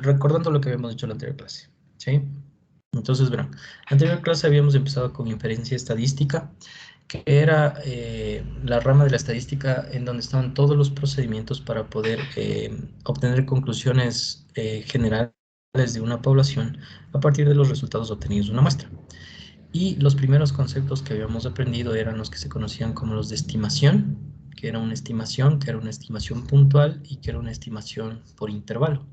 recordando lo que habíamos dicho en la anterior clase, ¿sí? Entonces, verán, en la anterior clase habíamos empezado con inferencia estadística, que era la rama de la estadística en donde estaban todos los procedimientos para poder obtener conclusiones generales de una población a partir de los resultados obtenidos de una muestra. Y los primeros conceptos que habíamos aprendido eran los que se conocían como los de estimación, que era una estimación puntual y que era una estimación por intervalo.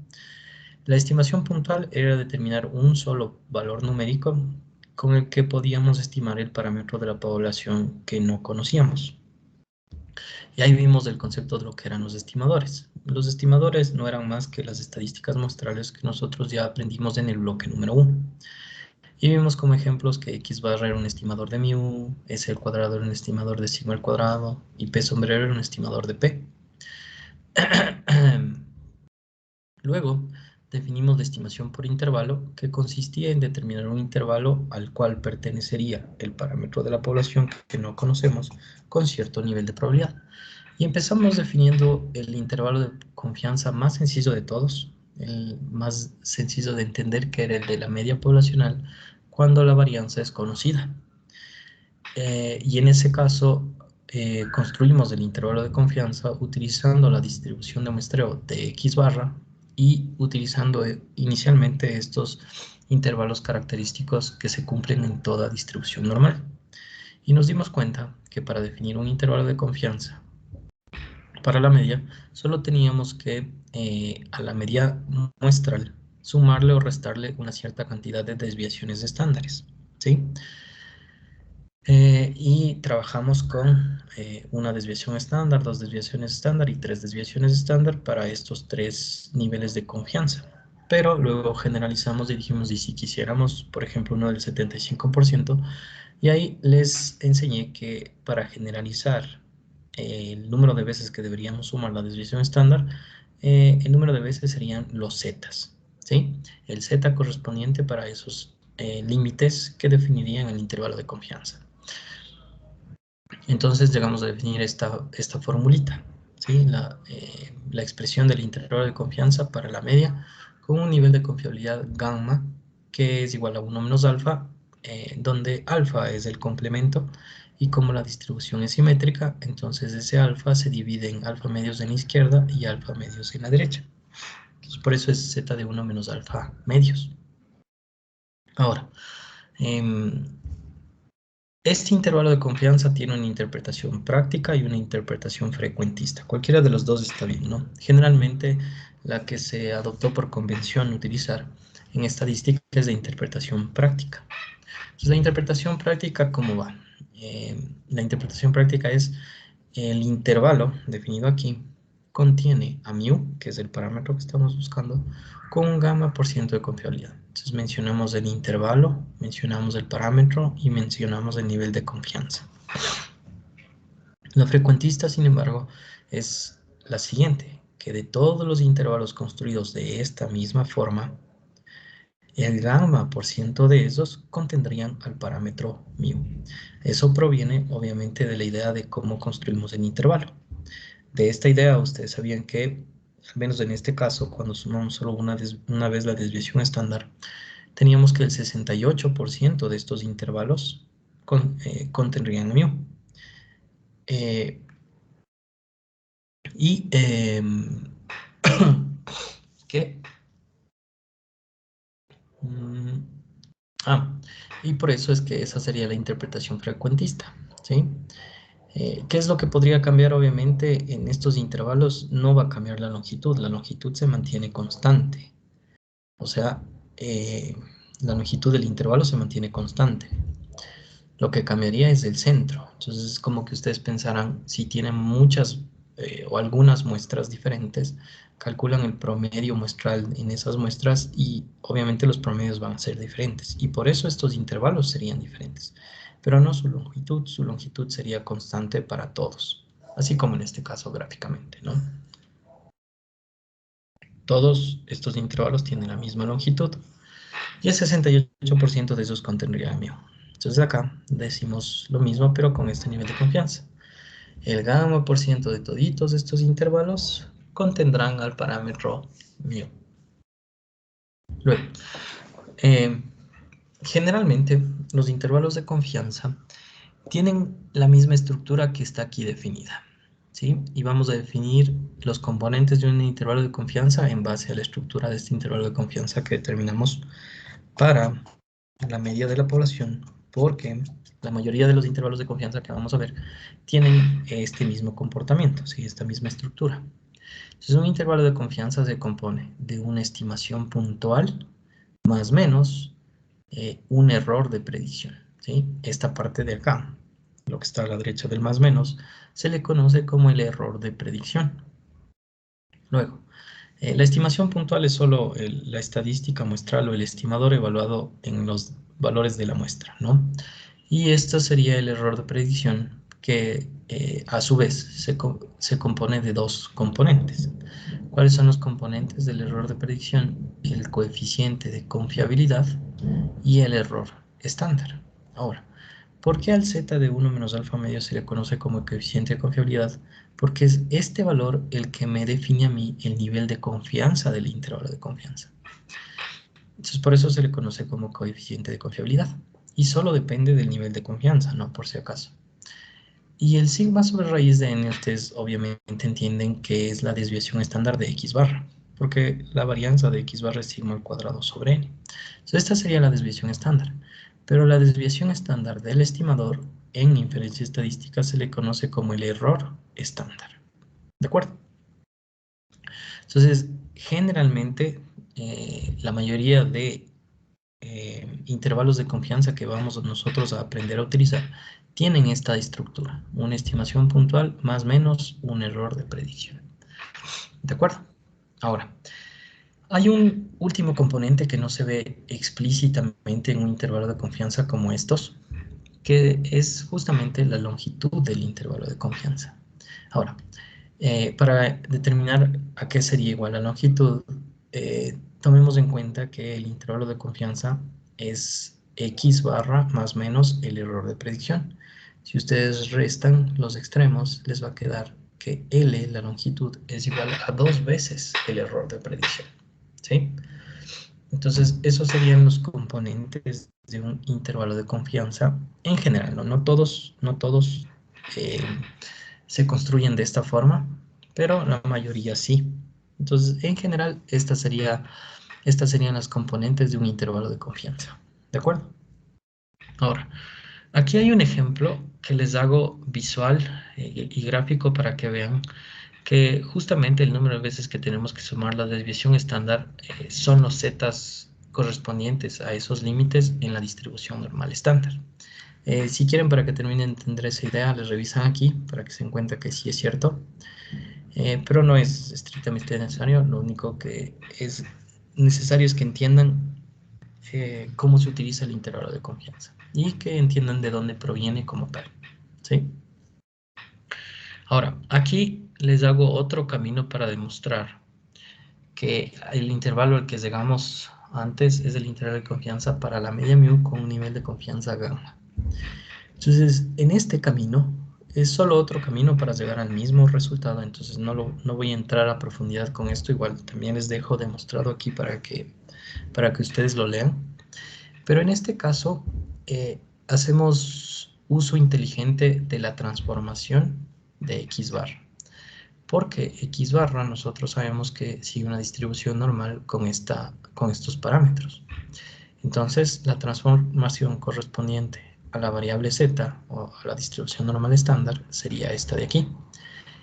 La estimación puntual era determinar un solo valor numérico con el que podíamos estimar el parámetro de la población que no conocíamos. Y ahí vimos el concepto de lo que eran los estimadores. Los estimadores no eran más que las estadísticas muestrales que nosotros ya aprendimos en el bloque número 1. Y vimos como ejemplos que X barra era un estimador de mu, S al cuadrado era un estimador de sigma al cuadrado, y P sombrero era un estimador de P. Luego, definimos la estimación por intervalo, que consistía en determinar un intervalo al cual pertenecería el parámetro de la población que no conocemos con cierto nivel de probabilidad. Y empezamos definiendo el intervalo de confianza más sencillo de todos, el más sencillo de entender, que era el de la media poblacional, cuando la varianza es conocida. Y en ese caso, construimos el intervalo de confianza utilizando la distribución de muestreo de X barra y utilizando inicialmente estos intervalos característicos que se cumplen en toda distribución normal. Y nos dimos cuenta que para definir un intervalo de confianza para la media, solo teníamos que a la media muestral sumarle o restarle una cierta cantidad de desviaciones estándares, ¿sí? Y trabajamos con una desviación estándar, 2 desviaciones estándar y 3 desviaciones estándar para estos 3 niveles de confianza. Pero luego generalizamos y dijimos, y si quisiéramos, por ejemplo, uno del 75%, y ahí les enseñé que para generalizar el número de veces que deberíamos sumar la desviación estándar, el número de veces serían los zetas, ¿sí? El zeta correspondiente para esos límites que definirían el intervalo de confianza. Entonces llegamos a definir esta formulita, ¿sí? La expresión del intervalo de confianza para la media con un nivel de confiabilidad gamma que es igual a 1 menos alfa, donde alfa es el complemento y como la distribución es simétrica, entonces ese alfa se divide en alfa medios en la izquierda y alfa medios en la derecha. Entonces, por eso es z de 1 menos alfa medios. Ahora, este intervalo de confianza tiene una interpretación práctica y una interpretación frecuentista. Cualquiera de los dos está bien, ¿no? Generalmente la que se adoptó por convención utilizar en estadística es de interpretación práctica. Entonces, la interpretación práctica, ¿cómo va? La interpretación práctica es el intervalo definido aquí contiene a mu, que es el parámetro que estamos buscando, con un gamma por ciento de confiabilidad. Entonces mencionamos el intervalo, mencionamos el parámetro y mencionamos el nivel de confianza. La frecuentista, sin embargo, es la siguiente, que de todos los intervalos construidos de esta misma forma, el gamma por ciento de esos contendrían al parámetro mu. Eso proviene obviamente de la idea de cómo construimos el intervalo. De esta idea, ustedes sabían que, al menos en este caso, cuando sumamos solo una vez la desviación estándar, teníamos que el 68% de estos intervalos contendrían mu. Y ¿qué? Y por eso es que esa sería la interpretación frecuentista, ¿sí? ¿Qué es lo que podría cambiar? Obviamente, en estos intervalos no va a cambiar la longitud se mantiene constante. O sea, la longitud del intervalo se mantiene constante. Lo que cambiaría es el centro. Entonces es como que ustedes pensarán, si tienen muchas o algunas muestras diferentes, calculan el promedio muestral en esas muestras y obviamente los promedios van a ser diferentes. Y por eso estos intervalos serían diferentes. Pero no su longitud sería constante para todos. Así como en este caso gráficamente, ¿no? Todos estos intervalos tienen la misma longitud y el 68% de esos contendría mu. Entonces acá decimos lo mismo, pero con este nivel de confianza. El gamma por ciento de toditos estos intervalos contendrán al parámetro mu. Luego, eh, generalmente los intervalos de confianza tienen la misma estructura que está aquí definida, ¿sí? Y vamos a definir los componentes de un intervalo de confianza en base a la estructura de este intervalo de confianza que determinamos para la media de la población, porque la mayoría de los intervalos de confianza que vamos a ver tienen este mismo comportamiento, ¿sí? Esta misma estructura. Entonces, un intervalo de confianza se compone de una estimación puntual más menos un error de predicción, ¿sí? Esta parte de acá, lo que está a la derecha del más menos, se le conoce como el error de predicción. Luego, la estimación puntual es solo la estadística muestral o el estimador evaluado en los valores de la muestra, ¿no? Y esto sería el error de predicción que a su vez se compone de dos componentes. ¿Cuáles son los componentes del error de predicción? El coeficiente de confiabilidad y el error estándar. Ahora, ¿por qué al z de 1 menos alfa medio se le conoce como coeficiente de confiabilidad? Porque es este valor el que me define a mí el nivel de confianza del intervalo de confianza. Entonces, por eso se le conoce como coeficiente de confiabilidad. Y solo depende del nivel de confianza, ¿no? Por si acaso. Y el sigma sobre raíz de n, ustedes obviamente entienden que es la desviación estándar de x barra, porque la varianza de x barra es sigma al cuadrado sobre n. Entonces, esta sería la desviación estándar. Pero la desviación estándar del estimador en inferencia estadística se le conoce como el error estándar. ¿De acuerdo? Entonces, generalmente, la mayoría de intervalos de confianza que vamos nosotros a aprender a utilizar tienen esta estructura, una estimación puntual más o menos un error de predicción. ¿De acuerdo? Ahora, hay un último componente que no se ve explícitamente en un intervalo de confianza como estos, que es justamente la longitud del intervalo de confianza. Ahora, para determinar a qué sería igual la longitud, tomemos en cuenta que el intervalo de confianza es x barra más menos el error de predicción. Si ustedes restan los extremos, les va a quedar que L, la longitud, es igual a 2 veces el error de predicción. ¿Sí? Entonces, esos serían los componentes de un intervalo de confianza en general, ¿no? No todos eh, se construyen de esta forma, pero la mayoría sí. Entonces, en general, estas serían las componentes de un intervalo de confianza. ¿De acuerdo? Ahora, aquí hay un ejemplo que les hago visual y gráfico para que vean que justamente el número de veces que tenemos que sumar la desviación estándar son los zetas correspondientes a esos límites en la distribución normal estándar. Si quieren, para que terminen de entender esa idea, les revisan aquí para que se den cuenta que sí es cierto, pero no es estrictamente necesario. Lo único que es necesario es que entiendan cómo se utiliza el intervalo de confianza y que entiendan de dónde proviene como tal. ¿Sí? Ahora, aquí les hago otro camino para demostrar que el intervalo al que llegamos antes es el intervalo de confianza para la media mu con un nivel de confianza gamma. Entonces, en este camino es solo otro camino para llegar al mismo resultado, entonces no voy a entrar a profundidad con esto, igual también les dejo demostrado aquí para que ustedes lo lean. Pero en este caso, hacemos uso inteligente de la transformación de x barra. Porque x barra nosotros sabemos que sigue una distribución normal con estos parámetros. Entonces, la transformación correspondiente a la variable z o a la distribución normal estándar sería esta de aquí.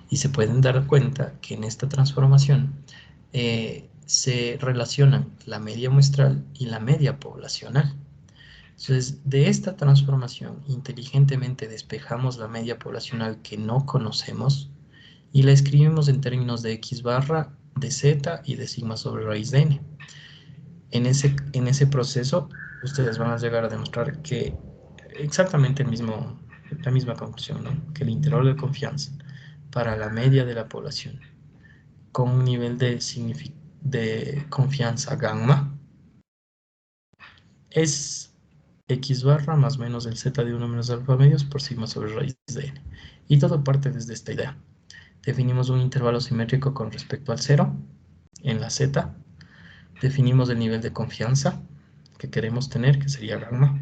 Y se pueden dar cuenta que en esta transformación se relacionan la media muestral y la media poblacional. Entonces, de esta transformación, inteligentemente despejamos la media poblacional que no conocemos y la escribimos en términos de x barra, de z y de sigma sobre raíz de n. En ese proceso, ustedes van a llegar a demostrar que exactamente la misma conclusión, ¿no? Que el intervalo de confianza para la media de la población con un nivel de confianza gamma es x barra más menos el z de 1 menos alfa medios por sigma sobre raíz de n. Y todo parte desde esta idea. Definimos un intervalo simétrico con respecto al 0 en la z Definimos el nivel de confianza que queremos tener, que sería gamma.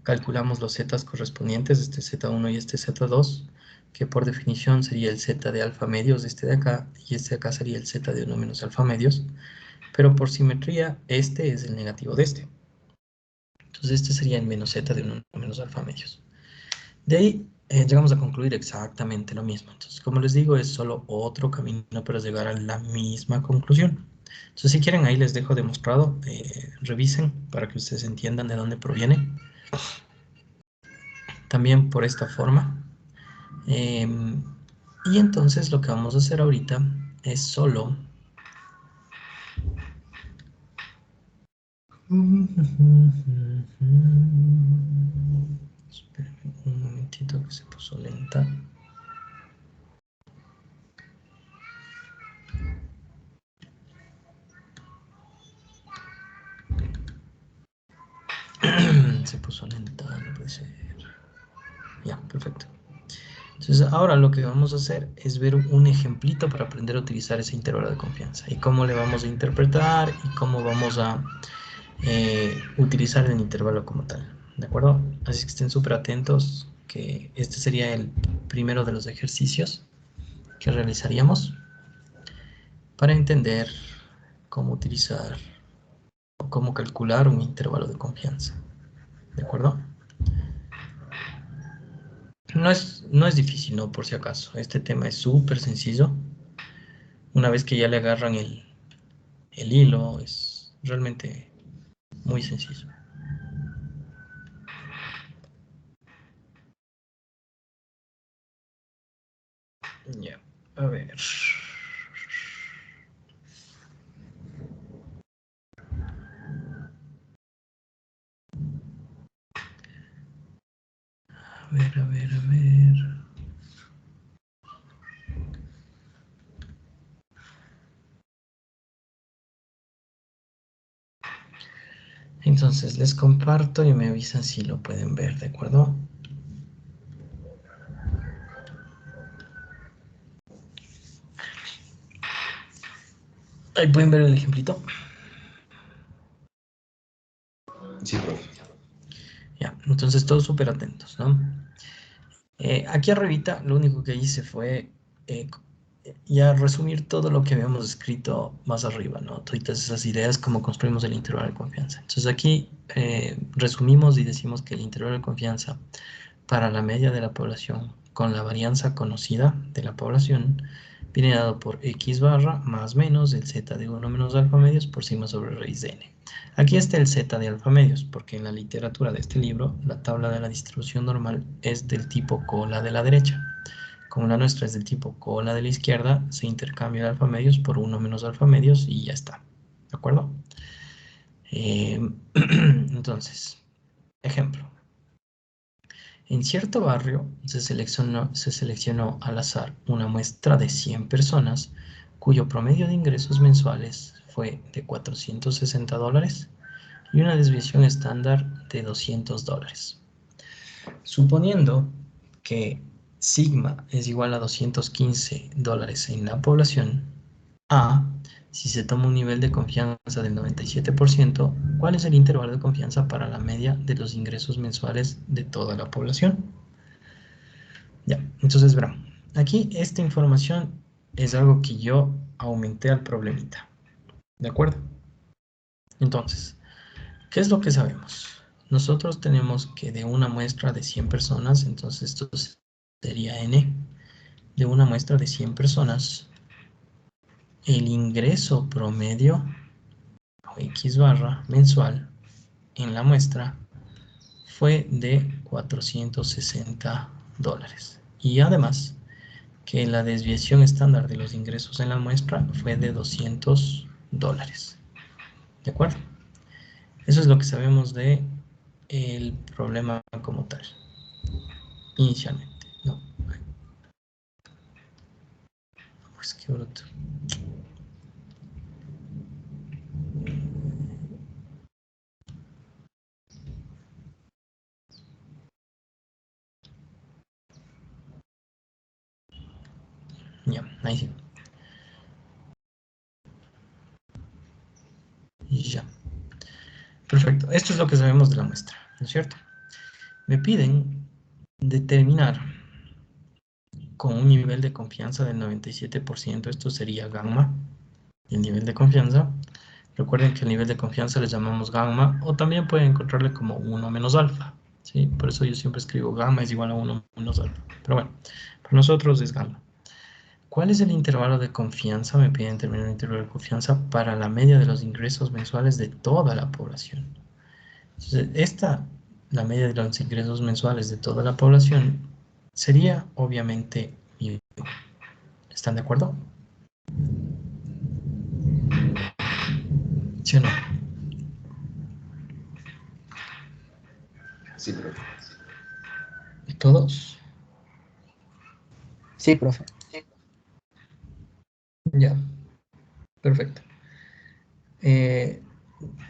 Calculamos los zetas correspondientes, este Z1 y este Z2, que por definición sería el Z de alfa medios de este de acá, y este de acá sería el Z de 1 menos alfa medios, pero por simetría este es el negativo de este. Entonces este sería el menos Z de 1 menos alfa medios. De ahí llegamos a concluir exactamente lo mismo. Entonces, como les digo, es solo otro camino para llegar a la misma conclusión. Entonces, si quieren, ahí les dejo demostrado. Revisen para que ustedes entiendan de dónde proviene. También por esta forma. Y entonces lo que vamos a hacer ahorita es solo... Espérenme un momentito que se puso lenta. Se puso lenta, no puede ser. Ya, perfecto. Entonces ahora lo que vamos a hacer es ver un ejemplito para aprender a utilizar ese intervalo de confianza y cómo le vamos a interpretar y cómo vamos a utilizar el intervalo como tal, ¿de acuerdo? Así que estén súper atentos, que este sería el primero de los ejercicios que realizaríamos para entender cómo utilizar o cómo calcular un intervalo de confianza, ¿de acuerdo? No es difícil, ¿no? Por si acaso. Este tema es súper sencillo. Una vez que ya le agarran el hilo, es realmente muy sencillo. Ya, a ver. A ver, a ver, a ver. Entonces les comparto y me avisan si lo pueden ver, ¿de acuerdo? Ahí pueden ver el ejemplito. Sí, profe. Ya, entonces todos súper atentos, ¿no? Aquí arribita lo único que hice fue eh, ya resumir todo lo que habíamos escrito más arriba, ¿no? Todas esas ideas, cómo construimos el intervalo de confianza. Entonces aquí resumimos y decimos que el intervalo de confianza para la media de la población con la varianza conocida de la población viene dado por x barra más menos el z de 1 menos alfa medios por sigma sobre raíz de n. Aquí está el z de alfa medios, porque en la literatura de este libro la tabla de la distribución normal es del tipo cola de la derecha. Como la nuestra es del tipo cola de la izquierda, se intercambia el alfa medios por 1 menos alfa medios y ya está. ¿De acuerdo? Entonces, ejemplo. En cierto barrio se seleccionó al azar una muestra de 100 personas cuyo promedio de ingresos mensuales fue de $460 y una desviación estándar de $200. Suponiendo que sigma es igual a $215 en la población A, si se toma un nivel de confianza del 97%, ¿cuál es el intervalo de confianza para la media de los ingresos mensuales de toda la población? Ya, entonces verán, aquí esta información es algo que yo aumenté al problemita, ¿de acuerdo? Entonces, ¿qué es lo que sabemos? Nosotros tenemos que de una muestra de 100 personas, entonces esto sería n, de una muestra de 100 personas, el ingreso promedio, o x barra mensual, en la muestra fue de $460. Y además, que la desviación estándar de los ingresos en la muestra fue de $200. ¿De acuerdo? Eso es lo que sabemos de el problema como tal, inicialmente. No, pues qué bruto. Ya, ahí sí. Y ya. Perfecto. Esto es lo que sabemos de la muestra, ¿no es cierto? Me piden determinar con un nivel de confianza del 97%, esto sería gamma, y el nivel de confianza, recuerden que el nivel de confianza le llamamos gamma, o también pueden encontrarle como 1 menos alfa, ¿sí? Por eso yo siempre escribo gamma es igual a 1 menos alfa, pero bueno, para nosotros es gamma. ¿Cuál es el intervalo de confianza? Me piden determinar un intervalo de confianza para la media de los ingresos mensuales de toda la población. Entonces, la media de los ingresos mensuales de toda la población, sería obviamente mu. ¿Están de acuerdo? ¿Sí o no? Sí, profe. ¿Todos? Sí, profe. Ya, perfecto.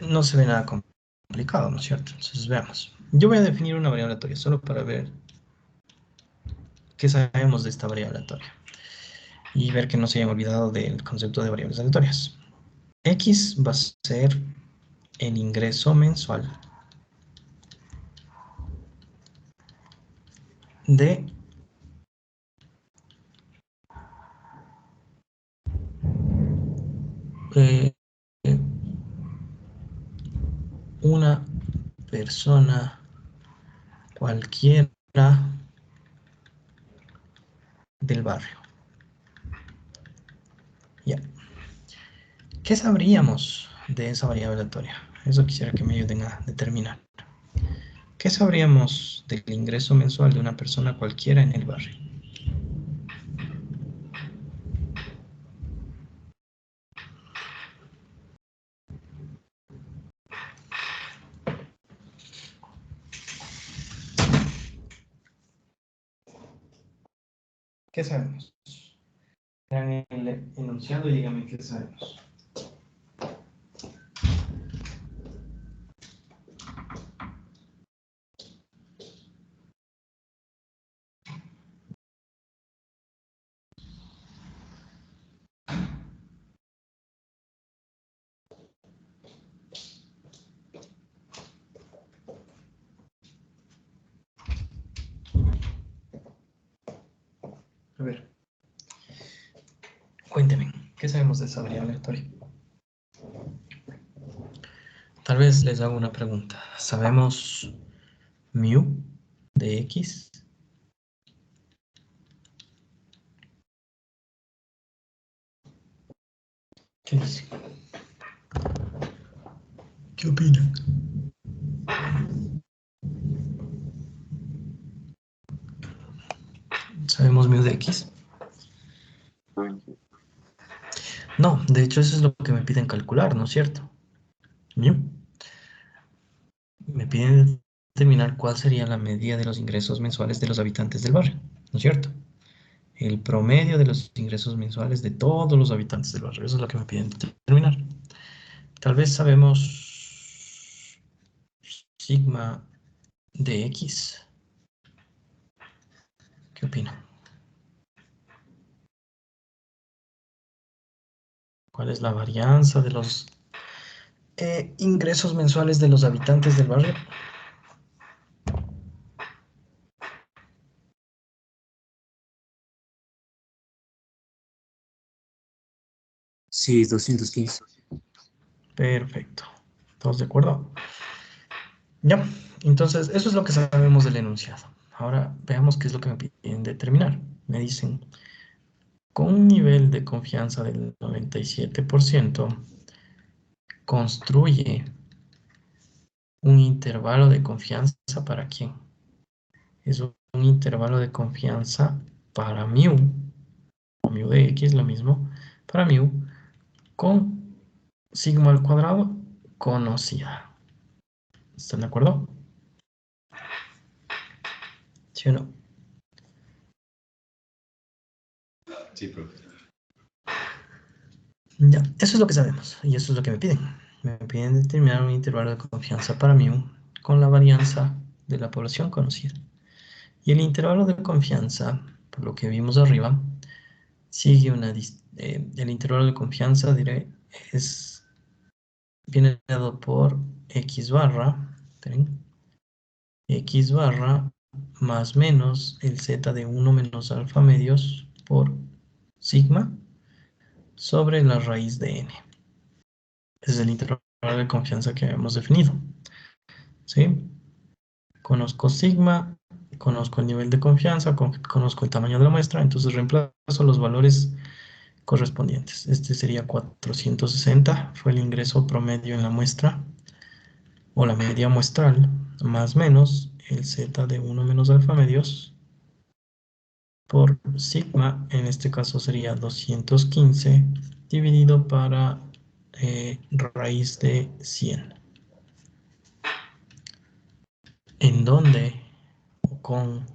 No se ve nada complicado, ¿no es cierto? Entonces veamos. Yo voy a definir una variable aleatoria solo para ver qué sabemos de esta variable aleatoria y ver que no se hayan olvidado del concepto de variables aleatorias. X va a ser el ingreso mensual de eh, una persona cualquiera del barrio. Ya. ¿Qué sabríamos de esa variable aleatoria? Eso quisiera que me ayuden a determinar. ¿Qué sabríamos del ingreso mensual de una persona cualquiera en el barrio? ¿Qué sabemos? Vean el enunciado y díganme qué sabemos. A ver, cuéntenme, ¿qué sabemos de esa variable aleatoria? Tal vez les hago una pregunta. ¿Sabemos mu de x? ¿Qué dicen? ¿Qué opinan? ¿Sabemos mu de x? No, de hecho eso es lo que me piden calcular, ¿no es cierto? Mu. Me piden determinar cuál sería la media de los ingresos mensuales de los habitantes del barrio, ¿no es cierto? El promedio de los ingresos mensuales de todos los habitantes del barrio. Eso es lo que me piden determinar. Tal vez sabemos sigma de x. ¿Qué opinan? ¿Cuál es la varianza de los ingresos mensuales de los habitantes del barrio? Sí, 215. Perfecto. ¿Todos de acuerdo? Ya. Entonces, eso es lo que sabemos del enunciado. Ahora veamos qué es lo que me piden determinar. Me dicen, con un nivel de confianza del 97%, construye un intervalo de confianza para quién. Es un intervalo de confianza para mu, o mu de x, lo mismo, para mu, con sigma al cuadrado conocida. ¿Están de acuerdo? ¿Sí o no? Sí, profe. Ya, eso es lo que sabemos y eso es lo que me piden. Me piden determinar un intervalo de confianza para mu con la varianza de la población conocida. Y el intervalo de confianza, por lo que vimos arriba, sigue el intervalo de confianza, diré, es viene dado por x barra, ¿ven? X barra más menos el z de 1 menos alfa medios por sigma sobre la raíz de n. Ese es el intervalo de confianza que habíamos definido, ¿sí? Conozco sigma, conozco el nivel de confianza, conozco el tamaño de la muestra, entonces reemplazo los valores correspondientes. Este sería 460, fue el ingreso promedio en la muestra, o la media muestral, más menos el z de 1 menos alfa medios, por sigma, en este caso sería 215, dividido para raíz de 100. ¿En dónde? Con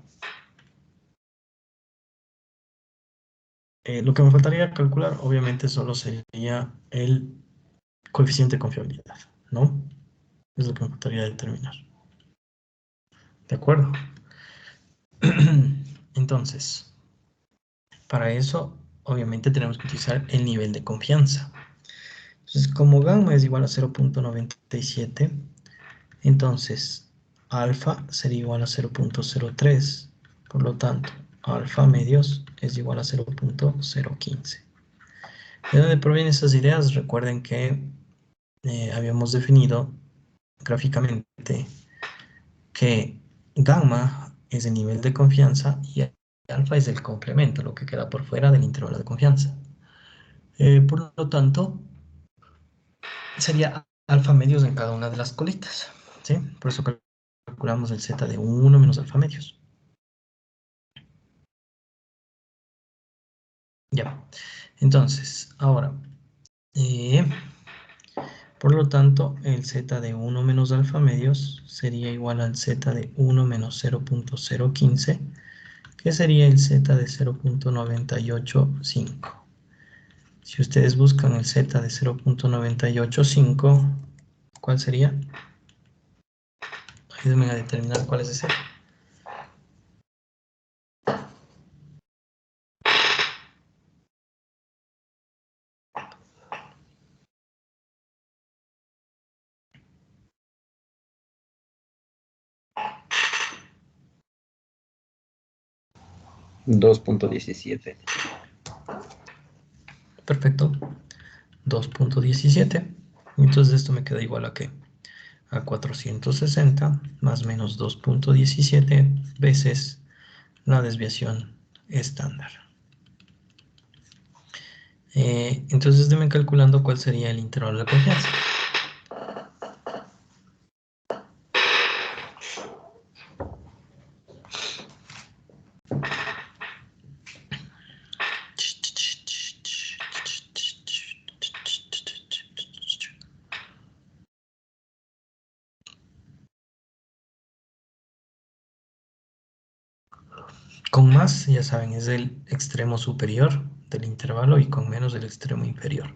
lo que me faltaría calcular, obviamente, solo sería el coeficiente de confiabilidad, ¿no? Es lo que me faltaría determinar. ¿De acuerdo? Entonces, para eso, obviamente, tenemos que utilizar el nivel de confianza. Entonces, como gamma es igual a 0.97, entonces, alfa sería igual a 0.03. Por lo tanto, alfa medios es igual a 0.015. ¿De dónde provienen esas ideas? Recuerden que habíamos definido gráficamente que gamma es el nivel de confianza y alfa es el complemento, lo que queda por fuera del intervalo de confianza. Por lo tanto, sería alfa medios en cada una de las colitas, ¿sí? Por eso calculamos el z de 1 menos alfa medios. Ya. Entonces, ahora, por lo tanto, el z de 1 menos alfa medios sería igual al z de 1 menos 0.015, que sería el z de 0.985. Si ustedes buscan el z de 0.985, ¿cuál sería? Ayúdenme a determinar cuál es ese. $2.17. Perfecto. 2.17. Entonces esto me queda igual a ¿qué? A 460 más menos 2.17 veces la desviación estándar. Entonces déme calculando cuál sería el intervalo de confianza. Con más, ya saben, es el extremo superior del intervalo y con menos el extremo inferior.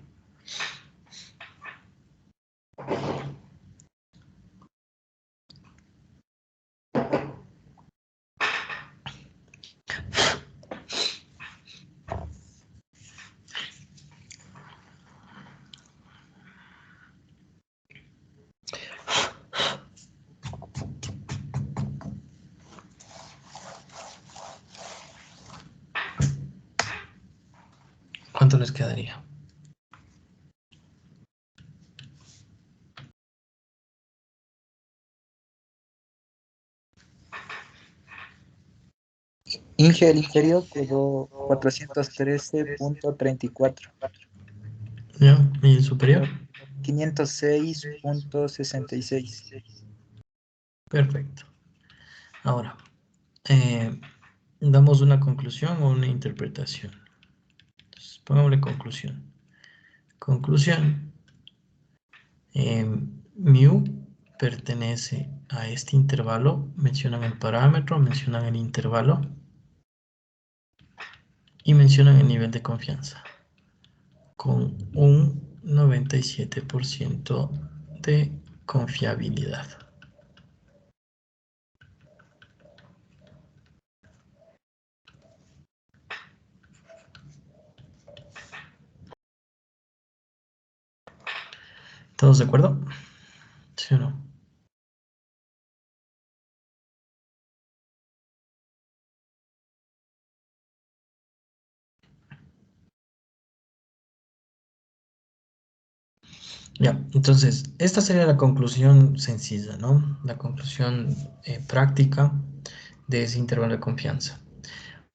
¿Cuánto les quedaría? Inge, el inferior quedó 413.34. ¿Ya? ¿Y el superior? 506.66. Perfecto. Ahora, damos una conclusión o una interpretación. Entonces, pongámosle conclusión. Conclusión. Mu pertenece a este intervalo. Mencionan el parámetro, mencionan el intervalo y mencionan el nivel de confianza con un 97% de confiabilidad. ¿Todos de acuerdo? ¿Sí o no? Ya, entonces, esta sería la conclusión sencilla, ¿no? La conclusión práctica de ese intervalo de confianza.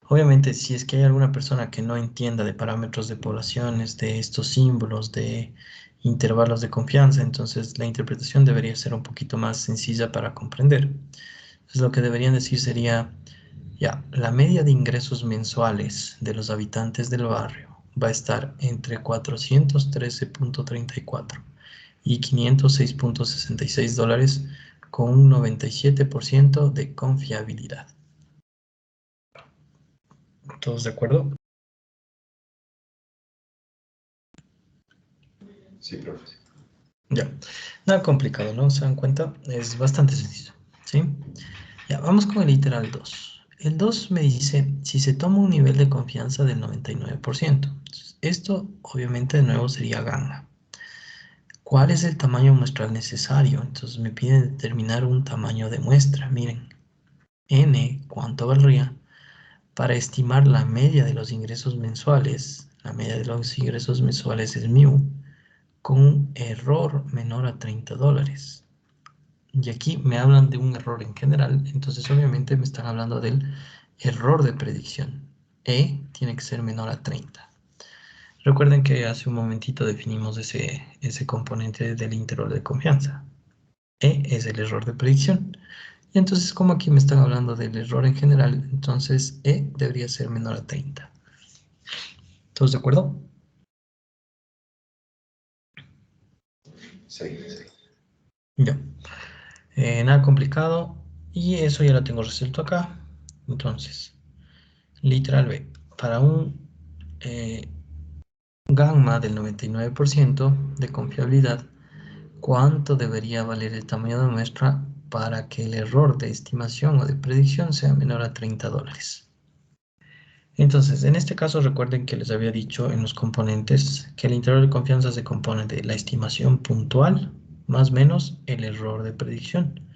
Obviamente, si es que hay alguna persona que no entienda de parámetros de poblaciones, de estos símbolos, de intervalos de confianza, entonces la interpretación debería ser un poquito más sencilla para comprender. Entonces, lo que deberían decir sería, ya, la media de ingresos mensuales de los habitantes del barrio va a estar entre 413.34 y 506.66 dólares con un 97% de confiabilidad. ¿Todos de acuerdo? Sí, profe. Ya, nada complicado, ¿no? ¿Se dan cuenta? Es bastante sencillo, ¿sí? Ya, vamos con el literal 2. El 2 me dice, si se toma un nivel de confianza del 99%. Entonces, esto, obviamente, de nuevo sería gamma. ¿Cuál es el tamaño muestral necesario? Entonces me piden determinar un tamaño de muestra. Miren, n, ¿cuánto valdría? Para estimar la media de los ingresos mensuales. La media de los ingresos mensuales es mu, con un error menor a 30 dólares. Y aquí me hablan de un error en general, entonces obviamente me están hablando del error de predicción. E tiene que ser menor a 30. Recuerden que hace un momentito definimos ese componente del intervalo de confianza. E es el error de predicción. Y entonces, como aquí me están hablando del error en general, entonces E debería ser menor a 30. ¿Todos de acuerdo? Sí. Ya. Nada complicado. Y eso ya lo tengo resuelto acá. Entonces, literal B. Para un gamma del 99% de confiabilidad, ¿cuánto debería valer el tamaño de muestra para que el error de estimación o de predicción sea menor a 30 dólares? Entonces, en este caso recuerden que les había dicho en los componentes que el intervalo de confianza se compone de la estimación puntual más menos el error de predicción.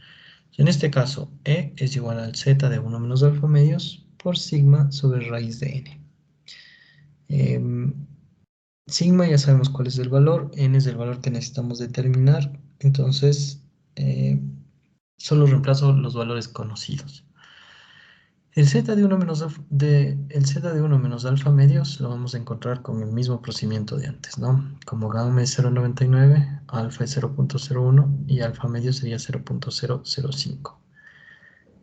En este caso, E es igual al z de 1 menos alfa medios por sigma sobre raíz de n. Sigma ya sabemos cuál es el valor, n es el valor que necesitamos determinar, entonces solo reemplazo los valores conocidos. El z de 1 menos alfa medios lo vamos a encontrar con el mismo procedimiento de antes, ¿no? Como gamma es 0.99, alfa es 0.01 y alfa medio sería 0.005.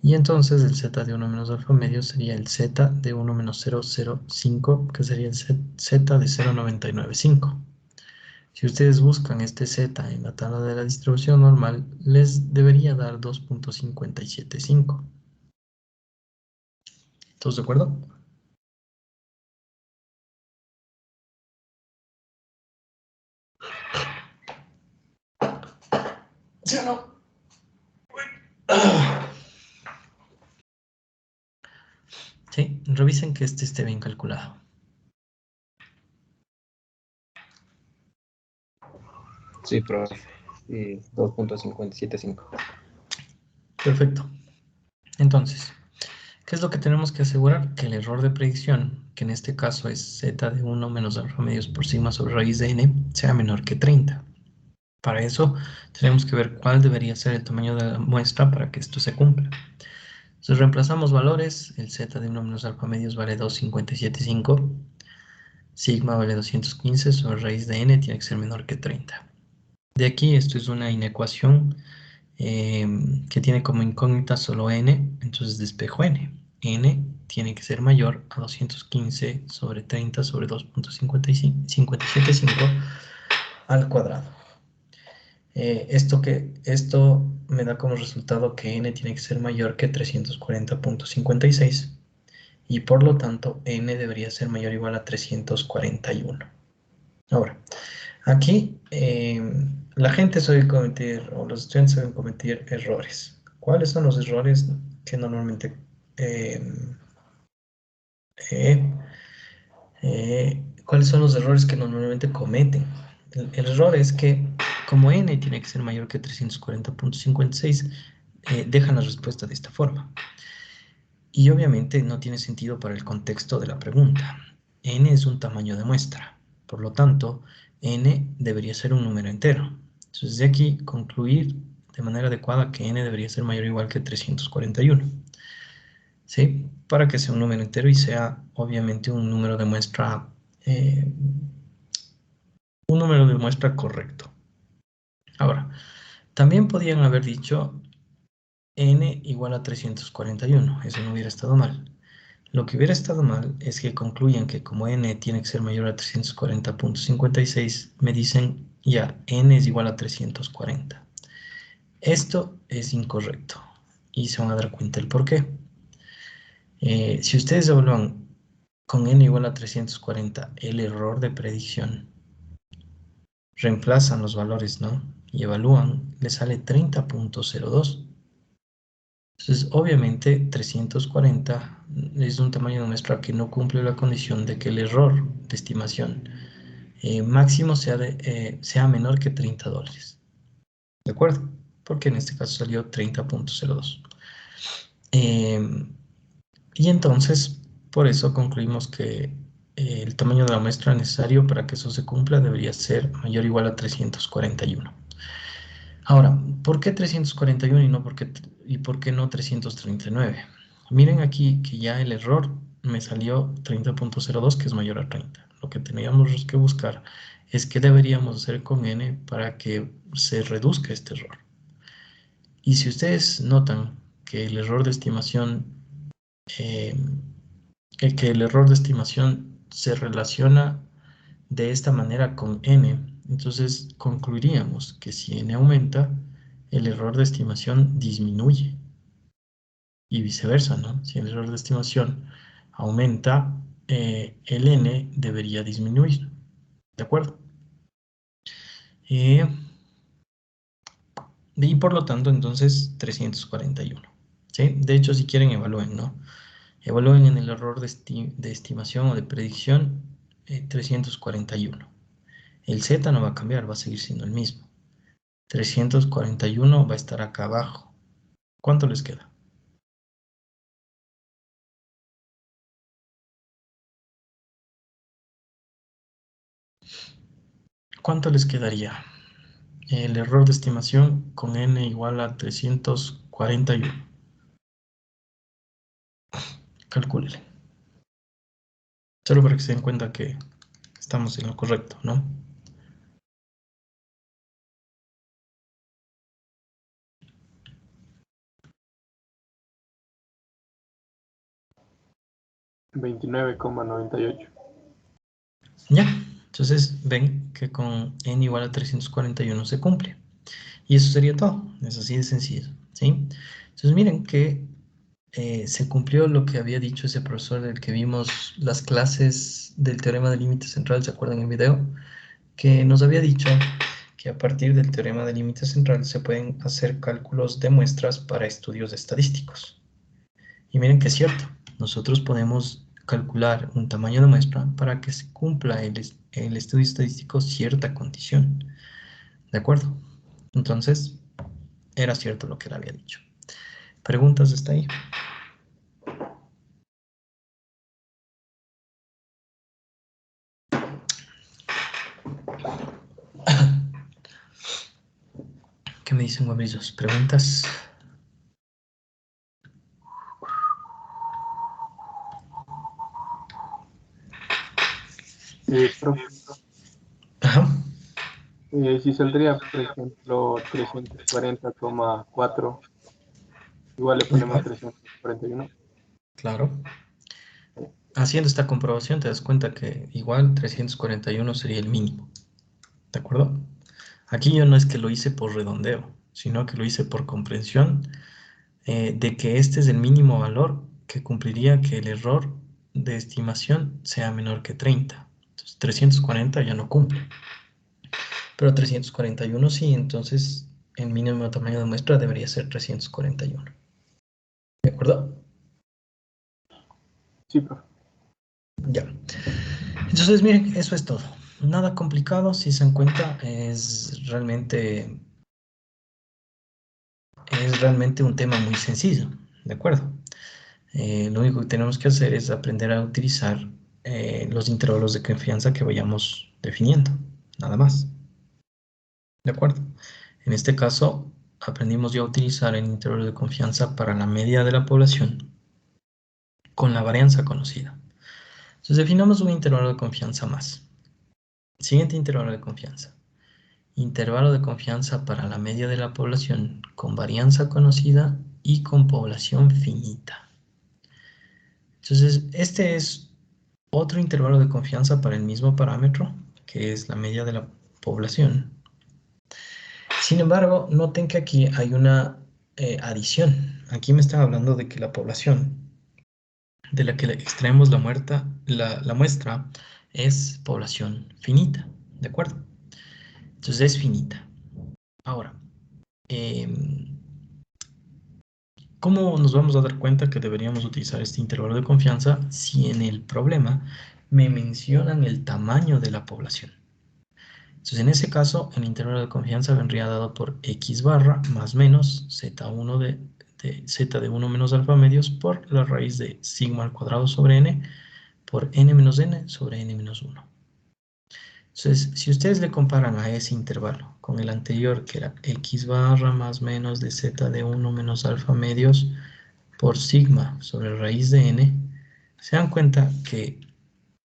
Y entonces el z de 1 menos alfa medio sería el z de 1 menos 0.05, que sería el z de 0.995. Si ustedes buscan este z en la tabla de la distribución normal, les debería dar 2.575. ¿Todos de acuerdo? ¿Sí o no? Sí, revisen que este esté bien calculado. Sí, profe. 2.575. Perfecto. Entonces, ¿qué es lo que tenemos que asegurar? Que el error de predicción, que en este caso es z de 1 menos alfa medios por sigma sobre raíz de n, sea menor que 30. Para eso, tenemos que ver cuál debería ser el tamaño de la muestra para que esto se cumpla. Entonces, reemplazamos valores. El z de 1 menos alfa medios vale 2.575. Sigma vale 215 sobre raíz de n, tiene que ser menor que 30. De aquí, esto es una inecuación que tiene como incógnita solo n, entonces despejo n. N tiene que ser mayor a 215 sobre 30 sobre 2.575 al cuadrado. Esto me da como resultado que n tiene que ser mayor que 340.56 y por lo tanto n debería ser mayor o igual a 341. Ahora, aquí la gente suele cometer, o los estudiantes suelen cometer errores. ¿Cuáles son los errores que normalmente ¿cuáles son los errores que normalmente cometen? El error es que como n tiene que ser mayor que 340.56, dejan la respuesta de esta forma. Y obviamente no tiene sentido para el contexto de la pregunta. N es un tamaño de muestra. Por lo tanto, n debería ser un número entero. Entonces, de aquí concluir de manera adecuada que n debería ser mayor o igual que 341. ¿Sí? Para que sea un número entero y sea obviamente un número de muestra correcto. Ahora, también podían haber dicho n igual a 341. Eso no hubiera estado mal. Lo que hubiera estado mal es que concluyan que como n tiene que ser mayor a 340.56, me dicen ya, n es igual a 340. Esto es incorrecto y se van a dar cuenta el por qué. Si ustedes evalúan con n igual a 340 el error de predicción, reemplazan los valores, ¿no? Y evalúan, le sale 30.02. Entonces, obviamente, 340 es un tamaño de muestra que no cumple la condición de que el error de estimación máximo sea menor que $30. ¿De acuerdo? Porque en este caso salió 30.02. Y entonces, por eso concluimos que el tamaño de la muestra necesario para que eso se cumpla debería ser mayor o igual a 341. Ahora, ¿por qué 341 y por qué no 339? Miren aquí que ya el error me salió 30.02, que es mayor a 30. Lo que teníamos que buscar es qué deberíamos hacer con n para que se reduzca este error. Y si ustedes notan que el error de estimación, se relaciona de esta manera con n, entonces concluiríamos que si n aumenta, el error de estimación disminuye. Y viceversa, ¿no? Si el error de estimación aumenta, el n debería disminuir. ¿De acuerdo? Y por lo tanto, entonces, 341. ¿Sí? De hecho, si quieren, evalúen, ¿no? Evalúen en el error de estimación o de predicción 341. El z no va a cambiar, va a seguir siendo el mismo. 341 va a estar acá abajo. ¿Cuánto les queda? ¿Cuánto les quedaría? El error de estimación con n igual a 341. Calcúlele. Solo para que se den cuenta que estamos en lo correcto, ¿no? $29,98. Ya. Entonces ven que con n igual a 341 se cumple. Y eso sería todo. Es así de sencillo, ¿sí? Entonces miren que se cumplió lo que había dicho ese profesor del que vimos las clases del teorema de límite central, ¿se acuerdan en el video? Que nos había dicho que a partir del teorema de límite central se pueden hacer cálculos de muestras para estudios estadísticos. Y miren que es cierto, nosotros podemos calcular un tamaño de muestra para que se cumpla el estudio estadístico cierta condición. ¿De acuerdo? Entonces, era cierto lo que él había dicho. ¿Preguntas hasta ahí? ¿Qué me dicen, guabrillos? ¿Preguntas? Profe, Ajá. si saldría, por ejemplo, 340,4, igual le ponemos Igual, 341. claro. Haciendo esta comprobación te das cuenta que igual 341 sería el mínimo. ¿De acuerdo? Aquí yo no es que lo hice por redondeo, sino que lo hice por comprensión de que este es el mínimo valor que cumpliría que el error de estimación sea menor que 30. Entonces 340 ya no cumple. Pero 341 sí, entonces el mínimo tamaño de muestra debería ser 341. ¿De acuerdo? Sí, profe. Ya. Entonces, miren, eso es todo. nada complicado, si se dan cuenta, es realmente un tema muy sencillo, ¿de acuerdo? Lo único que tenemos que hacer es aprender a utilizar los intervalos de confianza que vayamos definiendo, nada más. ¿De acuerdo? En este caso, aprendimos ya a utilizar el intervalo de confianza para la media de la población con la varianza conocida. Entonces, definamos un intervalo de confianza más. Siguiente intervalo de confianza. Intervalo de confianza para la media de la población con varianza conocida y con población finita. Entonces, este es otro intervalo de confianza para el mismo parámetro, que es la media de la población. Sin embargo, noten que aquí hay una adición. Aquí me están hablando de que la población de la que extraemos la muestra es población finita, ¿de acuerdo? Entonces es finita. Ahora, ¿cómo nos vamos a dar cuenta que deberíamos utilizar este intervalo de confianza si en el problema me mencionan el tamaño de la población? Entonces, en ese caso, el intervalo de confianza vendría dado por x barra más menos z1 z de 1 menos alfa medios por la raíz de sigma al cuadrado sobre n por n menos n sobre n menos 1. Entonces, si ustedes le comparan a ese intervalo con el anterior, que era x barra más menos de z de 1 menos alfa medios por sigma sobre raíz de n, se dan cuenta que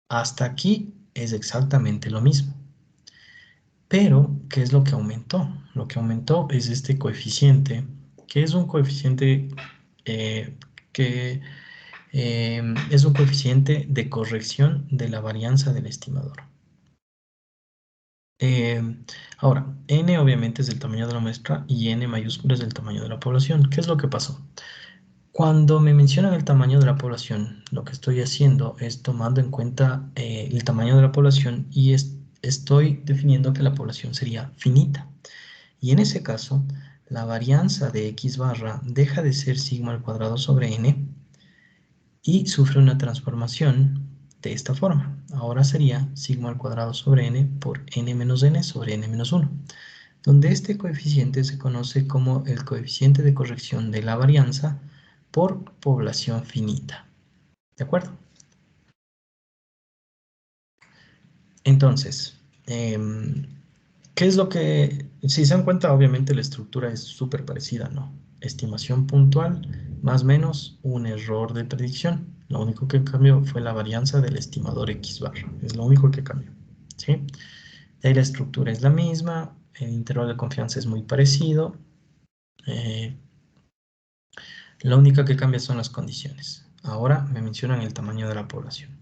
hasta aquí es exactamente lo mismo. Pero, ¿qué es lo que aumentó? Lo que aumentó es este coeficiente, que es un coeficiente es un coeficiente de corrección de la varianza del estimador. Ahora, n obviamente es el tamaño de la muestra y n mayúscula es el tamaño de la población. ¿Qué es lo que pasó? Cuando me mencionan el tamaño de la población, lo que estoy haciendo es tomando en cuenta el tamaño de la población y estoy definiendo que la población sería finita. Y en ese caso, la varianza de x barra deja de ser sigma al cuadrado sobre n y sufre una transformación de esta forma. Ahora sería sigma al cuadrado sobre n por n menos n sobre n menos 1, donde este coeficiente se conoce como el coeficiente de corrección de la varianza por población finita. ¿De acuerdo? Entonces, ¿qué es lo que, si se dan cuenta, obviamente la estructura es súper parecida, ¿no? Estimación puntual, más o menos un error de predicción. Lo único que cambió fue la varianza del estimador X barra. Es lo único que cambió, ¿sí? De ahí la estructura es la misma, el intervalo de confianza es muy parecido. La única que cambia son las condiciones. Ahora me mencionan el tamaño de la población.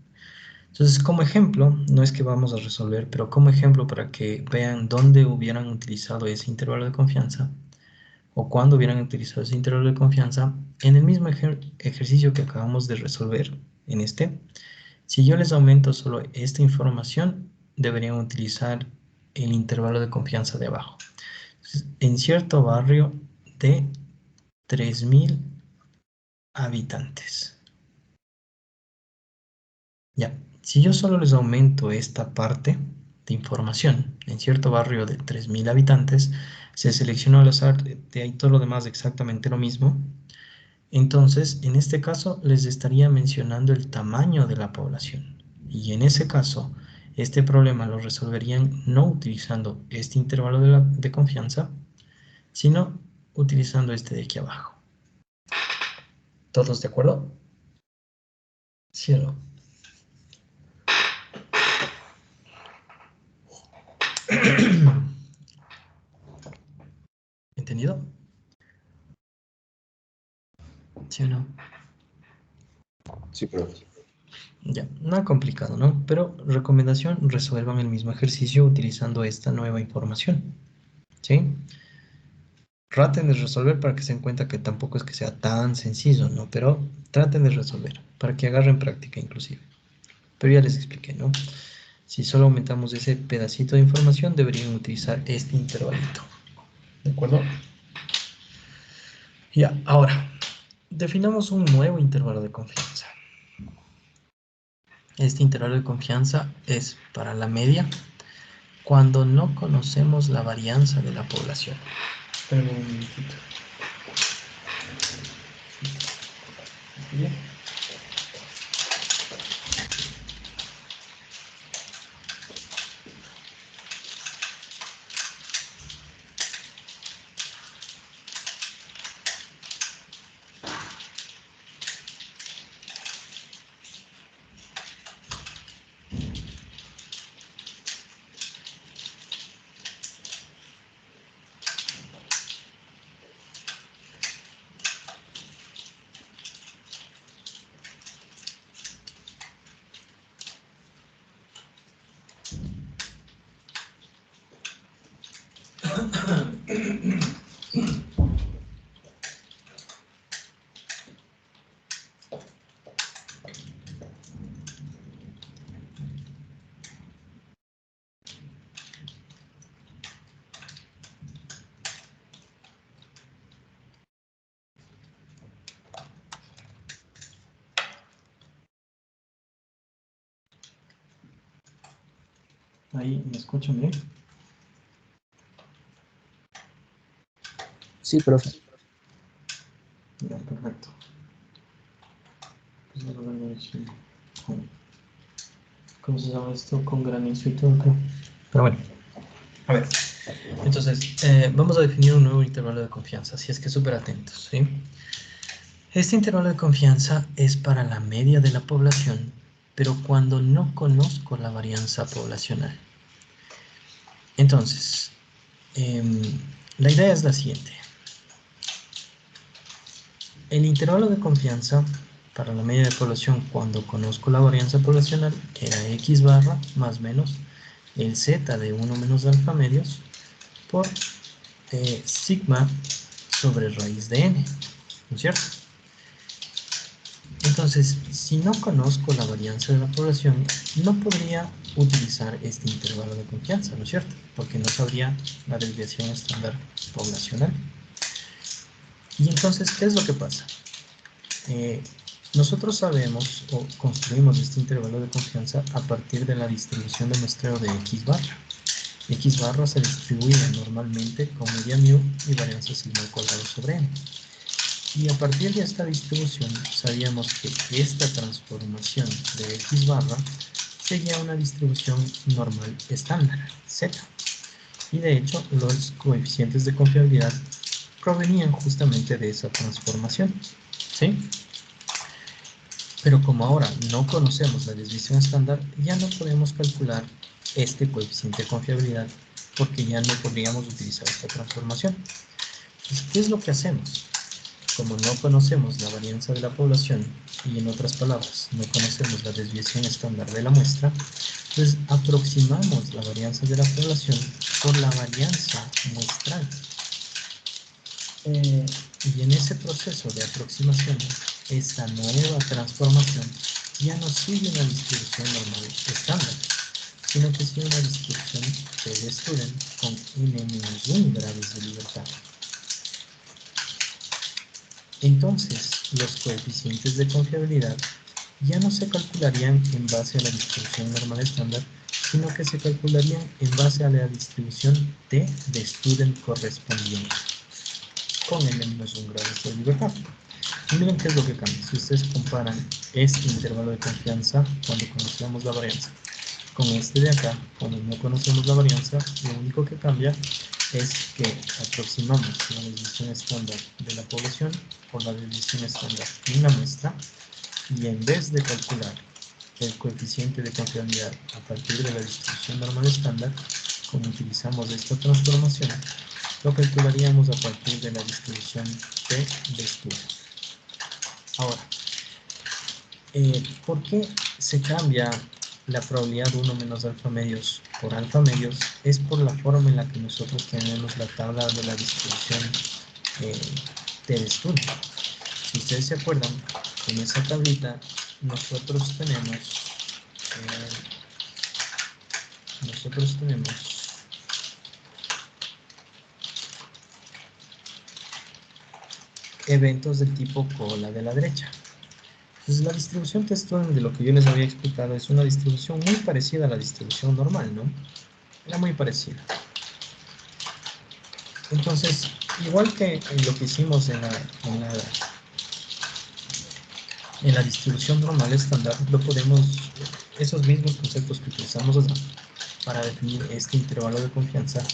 Entonces, como ejemplo, no es que vamos a resolver, pero como ejemplo para que vean dónde hubieran utilizado ese intervalo de confianza o cuándo hubieran utilizado ese intervalo de confianza, en el mismo ejercicio que acabamos de resolver en este, si yo les aumento solo esta información, deberían utilizar el intervalo de confianza de abajo. Entonces, en cierto barrio de 3.000 habitantes. Ya, si yo solo les aumento esta parte de información, en cierto barrio de 3.000 habitantes, se seleccionó al azar, de ahí todo lo demás exactamente lo mismo, entonces en este caso les estaría mencionando el tamaño de la población. Y en ese caso, este problema lo resolverían no utilizando este intervalo de confianza, sino utilizando este de aquí abajo. ¿Todos de acuerdo? ¿Sí o no? ¿Entendido? ¿Sí o no? Sí, profe. Ya, nada complicado, ¿no? Pero recomendación, resuelvan el mismo ejercicio utilizando esta nueva información, ¿sí? Traten de resolver para que se den cuenta que tampoco es que sea tan sencillo, ¿no? Pero traten de resolver, para que agarren práctica inclusive. Pero ya les expliqué, ¿no? Si solo aumentamos ese pedacito de información, deberían utilizar este intervalito, ¿de acuerdo? Ya, ahora, definamos un nuevo intervalo de confianza. Este intervalo de confianza es para la media cuando no conocemos la varianza de la población. Espérame un minutito. Bien. Ahí, ¿me escuchan bien? Sí, profe. Ya, perfecto. Pues vamos a ver si ¿cómo se llama esto? Con granizo y todo, creo. Pero bueno, a ver. Entonces, vamos a definir un nuevo intervalo de confianza, así es que súper atentos, ¿sí? Este intervalo de confianza es para la media de la población, pero cuando no conozco la varianza poblacional. Entonces, la idea es la siguiente. El intervalo de confianza para la media de población cuando conozco la varianza poblacional era x barra más menos el z de 1 menos alfa medios por sigma sobre raíz de n, ¿no es cierto? Entonces, si no conozco la varianza de la población, no podría utilizar este intervalo de confianza, ¿no es cierto? Porque no sabría la desviación estándar poblacional. Y entonces, ¿qué es lo que pasa? Nosotros sabemos o construimos este intervalo de confianza a partir de la distribución de muestreo de x barra. X barra se distribuye normalmente con media mu y varianza sigma al cuadrado sobre n. Y a partir de esta distribución sabíamos que esta transformación de x barra sería una distribución normal estándar, z. Y de hecho los coeficientes de confiabilidad provenían justamente de esa transformación, ¿sí? Pero como ahora no conocemos la desviación estándar, ya no podemos calcular este coeficiente de confiabilidad porque ya no podríamos utilizar esta transformación. Entonces, ¿qué es lo que hacemos? Como no conocemos la varianza de la población y en otras palabras, no conocemos la desviación estándar de la muestra, pues aproximamos la varianza de la población por la varianza muestral. Y en ese proceso de aproximación, esta nueva transformación ya no sigue una distribución normal estándar, sino que sigue una distribución de student con n-1 grados de libertad. Entonces, los coeficientes de confiabilidad ya no se calcularían en base a la distribución normal estándar, sino que se calcularían en base a la distribución t de student correspondiente, con n-1 grados de libertad. Y miren qué es lo que cambia. Si ustedes comparan este intervalo de confianza cuando conocemos la varianza con este de acá, cuando no conocemos la varianza, lo único que cambia es que aproximamos la desviación estándar de la población por la desviación estándar en la muestra, y en vez de calcular el coeficiente de confiabilidad a partir de la distribución normal estándar, como utilizamos esta transformación, lo calcularíamos a partir de la distribución T de estudio. Ahora, ¿por qué se cambia la probabilidad 1 menos alfa medios por alfa medios? Es por la forma en la que nosotros tenemos la tabla de la distribución T de estudio. Si ustedes se acuerdan, en esa tablita nosotros tenemos eventos del tipo cola de la derecha. Entonces la distribución T-student, de lo que yo les había explicado, es una distribución muy parecida a la distribución normal, ¿no? Era muy parecido. Entonces, igual que lo que hicimos en la distribución normal estándar, esos mismos conceptos que utilizamos para definir este intervalo de confianza,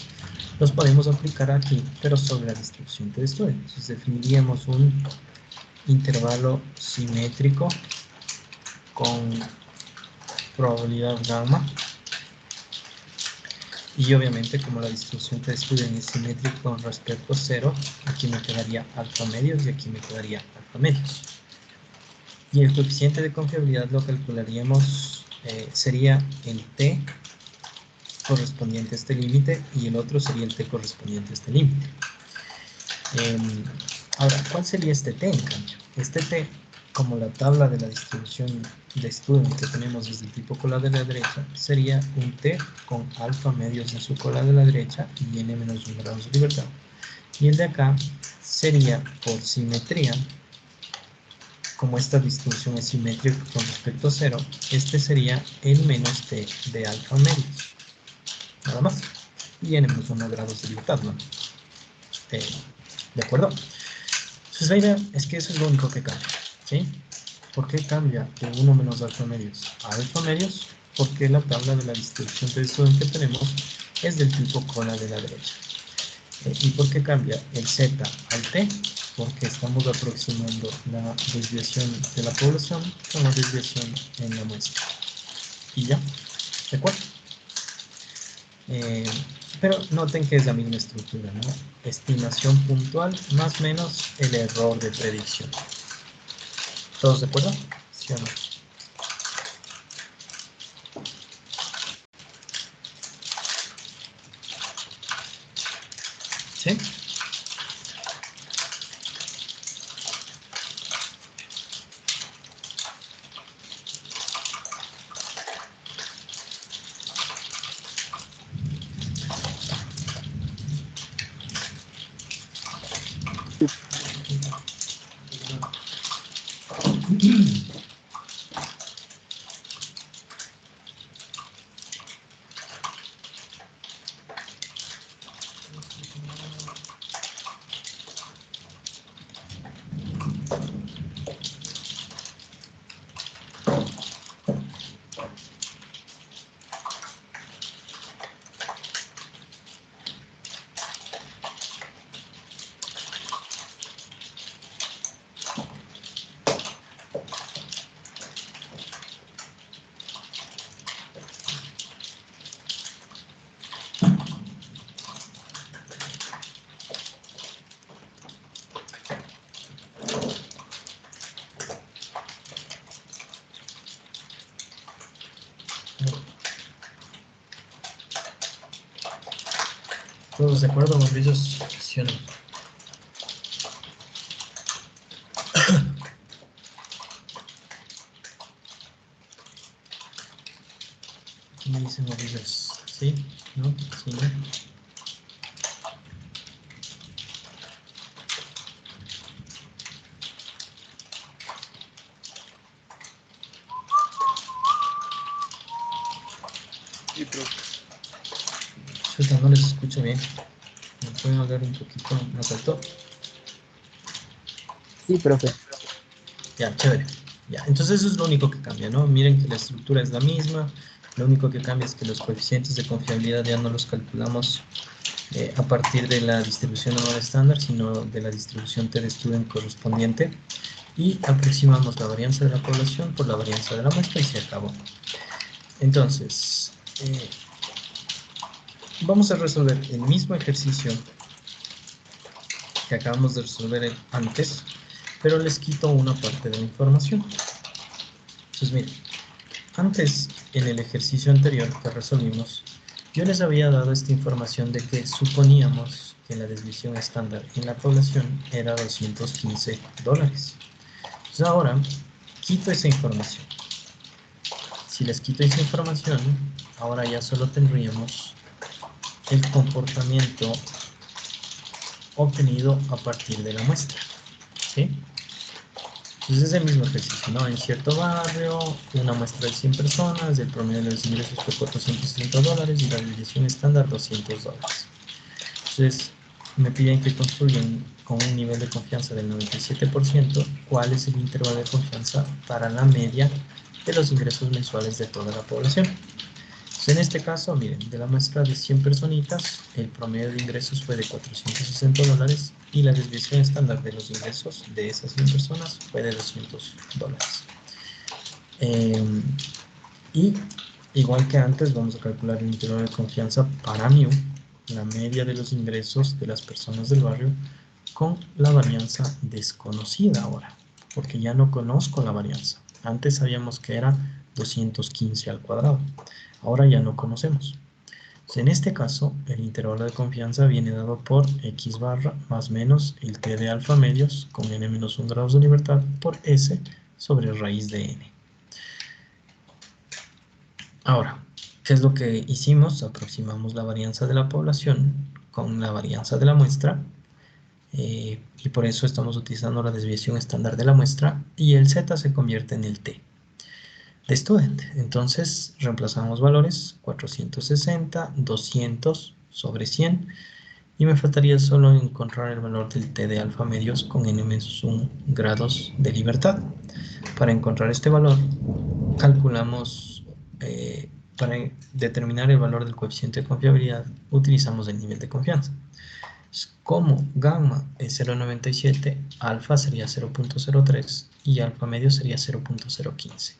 los podemos aplicar aquí, pero sobre la distribución de estudio. Entonces definiríamos un intervalo simétrico con probabilidad gamma, y obviamente como la distribución de estudio es simétrica con respecto a 0, aquí me quedaría alfa medios y aquí me quedaría alfa medios. Y el coeficiente de confiabilidad lo calcularíamos, sería el t correspondiente a este límite y el otro sería el t correspondiente a este límite. Ahora, ¿cuál sería este t en cambio? Este t, como la tabla de la distribución de estudio que tenemos desde el tipo cola de la derecha, sería un t con alfa medios en su cola de la derecha y n menos 1 grados de libertad. Y el de acá sería por simetría, como esta distribución es simétrica con respecto a 0, este sería el menos t de alfa medios. Nada más. Y n menos 1 grados de libertad, ¿no? ¿De acuerdo? Entonces la idea es que eso es lo único que cambia, ¿sí? ¿Por qué cambia de 1 menos alfa medios a alfa medios? Porque la tabla de la distribución de estudio que tenemos es del tipo cola de la derecha. ¿Y por qué cambia el z al t? Porque estamos aproximando la desviación de la población con la desviación en la muestra. Y ya, ¿de acuerdo? Pero noten que es la misma estructura, ¿no? Estimación puntual más menos el error de predicción. ¿Todos de acuerdo? ¿Sí o no? ¿Sí? ¿Todos de acuerdo, bombillos? ¿Sí o no? ¿Qué me dicen bombillos? ¿Sí? ¿No? ¿Sí? ¿No? Sí, profe. Chuta, no les escucho bien. ¿Me pueden hablar un poquito más alto? Sí, profe. Ya, chévere. Ya, entonces eso es lo único que cambia, ¿no? Miren que la estructura es la misma. Lo único que cambia es que los coeficientes de confiabilidad ya no los calculamos a partir de la distribución normal estándar, sino de la distribución T de estudio correspondiente. Y aproximamos la varianza de la población por la varianza de la muestra y se acabó. Entonces, vamos a resolver el mismo ejercicio que acabamos de resolver antes, pero les quito una parte de la información. Entonces, miren, antes, en el ejercicio anterior que resolvimos, yo les había dado esta información de que suponíamos que la desviación estándar en la población era $215. Entonces ahora, quito esa información. Si les quito esa información, ahora ya solo tendríamos el comportamiento obtenido a partir de la muestra, ¿sí? Entonces es el mismo ejercicio, ¿no? En cierto barrio, una muestra de 100 personas, el promedio de los ingresos fue $460 y la desviación estándar $200. Entonces me piden que construyan con un nivel de confianza del 97%, ¿cuál es el intervalo de confianza para la media de los ingresos mensuales de toda la población? Entonces, en este caso, miren, de la muestra de 100 personitas, el promedio de ingresos fue de $460 y la desviación estándar de los ingresos de esas 100 personas fue de $200. Y igual que antes, vamos a calcular el intervalo de confianza para μ, la media de los ingresos de las personas del barrio, con la varianza desconocida ahora, porque ya no conozco la varianza. Antes sabíamos que era 215 al cuadrado, ahora ya no conocemos. Entonces, en este caso, el intervalo de confianza viene dado por x barra más menos el t de alfa medios con n menos 1 grados de libertad por s sobre raíz de n. Ahora, ¿qué es lo que hicimos? Aproximamos la varianza de la población con la varianza de la muestra y por eso estamos utilizando la desviación estándar de la muestra y el z se convierte en el t de student. Entonces reemplazamos valores 460, 200 sobre 100 y me faltaría solo encontrar el valor del t de alfa medios con n menos 1 grados de libertad. Para encontrar este valor calculamos para determinar el valor del coeficiente de confiabilidad utilizamos el nivel de confianza. Como gamma es 0.97, alfa sería 0.03 y alfa medio sería 0.015.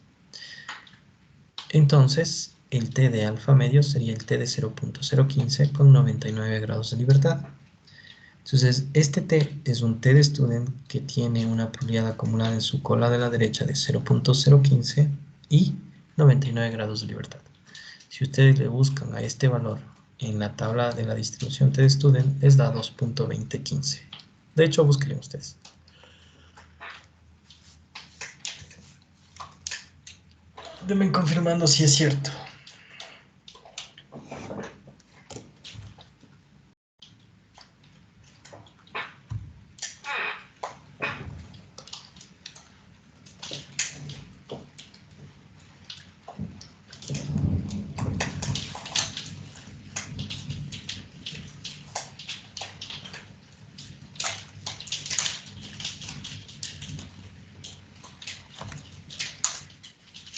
Entonces, el t de alfa medio sería el t de 0.015 con 99 grados de libertad. Entonces, este t es un t de student que tiene una probabilidad acumulada en su cola de la derecha de 0.015 y 99 grados de libertad. Si ustedes le buscan a este valor en la tabla de la distribución t de student, les da 2.2015. De hecho, búsquenlo ustedes. Denme confirmando si es cierto.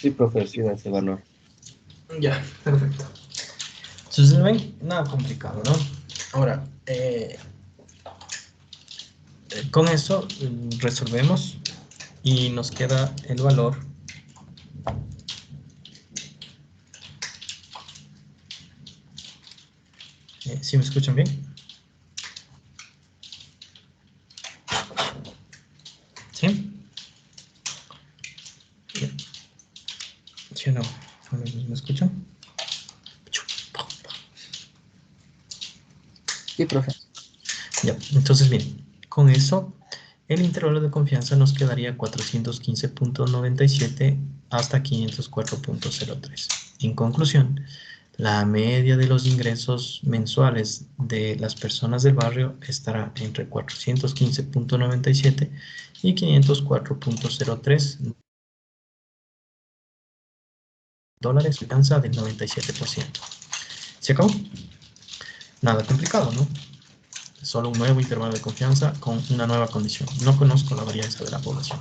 Sí, profe, sí da ese valor. Ya, perfecto. Entonces, ven, nada complicado, ¿no? Ahora, con eso resolvemos y nos queda el valor ¿sí me escuchan bien? ¿Sí? Bien. ¿Sí o no? ¿Me escuchan? Sí, profe. Ya, entonces bien, con eso el intervalo de confianza nos quedaría 415.97 hasta 504.03. En conclusión, la media de los ingresos mensuales de las personas del barrio estará entre 415.97 y 504.03 dólares, alcanza del 97%. ¿Se acabó? Nada complicado, ¿no? Solo un nuevo intervalo de confianza con una nueva condición. No conozco la varianza de la población.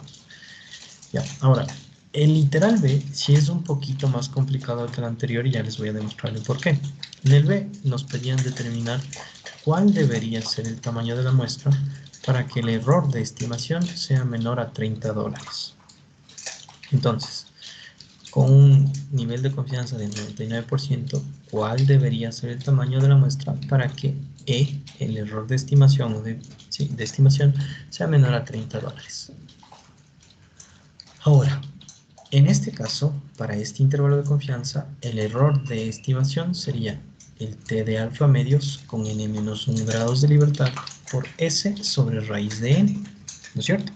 Ya, ahora, el literal B sí es un poquito más complicado que el anterior y ya les voy a demostrar el por qué. En el B nos pedían determinar cuál debería ser el tamaño de la muestra para que el error de estimación sea menor a $30. Entonces, con un nivel de confianza del 99%, ¿cuál debería ser el tamaño de la muestra para que E, el error de estimación o de estimación, sea menor a $30? Ahora, en este caso, para este intervalo de confianza, el error de estimación sería el t de alfa medios con n menos 1 grados de libertad por s sobre raíz de n, ¿no es cierto?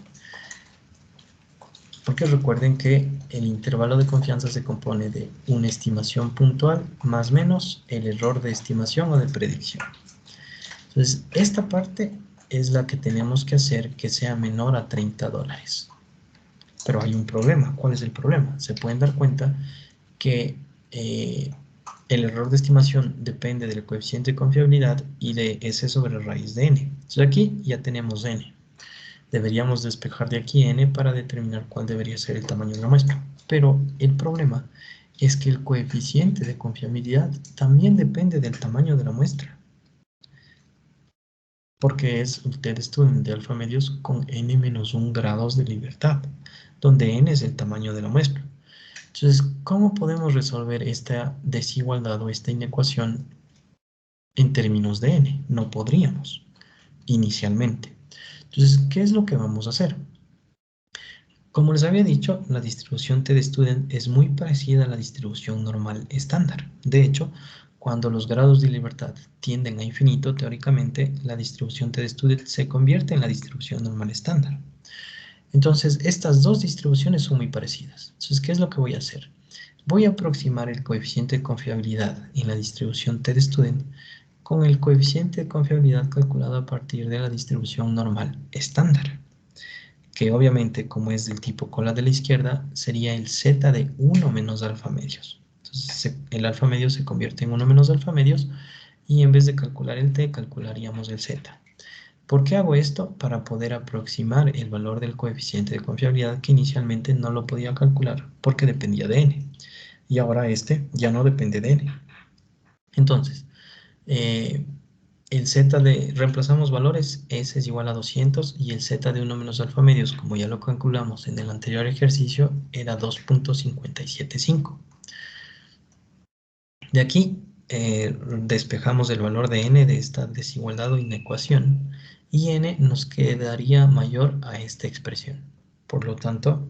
Porque recuerden que el intervalo de confianza se compone de una estimación puntual más menos el error de estimación o de predicción. Entonces, esta parte es la que tenemos que hacer que sea menor a $30. Pero hay un problema. ¿Cuál es el problema? Se pueden dar cuenta que el error de estimación depende del coeficiente de confiabilidad y de S sobre raíz de n. Entonces aquí ya tenemos n. Deberíamos despejar de aquí n para determinar cuál debería ser el tamaño de la muestra. Pero el problema es que el coeficiente de confiabilidad también depende del tamaño de la muestra. Porque es el t-student de alfa medios con n-1 grados de libertad, donde n es el tamaño de la muestra. Entonces, ¿cómo podemos resolver esta desigualdad o esta inecuación en términos de n? No podríamos, inicialmente. Entonces, ¿qué es lo que vamos a hacer? Como les había dicho, la distribución t-student es muy parecida a la distribución normal estándar. De hecho, cuando los grados de libertad tienden a infinito, teóricamente, la distribución t-student se convierte en la distribución normal estándar. Entonces, estas dos distribuciones son muy parecidas. Entonces, ¿qué es lo que voy a hacer? Voy a aproximar el coeficiente de confiabilidad en la distribución t-student con el coeficiente de confiabilidad calculado a partir de la distribución normal estándar, que obviamente, como es del tipo cola de la izquierda, sería el z de 1 menos alfa medios. Entonces, el alfa medio se convierte en 1 menos alfa medios y en vez de calcular el t, calcularíamos el z. ¿Por qué hago esto? Para poder aproximar el valor del coeficiente de confiabilidad que inicialmente no lo podía calcular porque dependía de n. Y ahora este ya no depende de n. Entonces, el z de, reemplazamos valores, s es igual a 200 y el z de 1 menos alfa medios, como ya lo calculamos en el anterior ejercicio, era 2.575. De aquí despejamos el valor de n de esta desigualdad o inecuación y n nos quedaría mayor a esta expresión. Por lo tanto,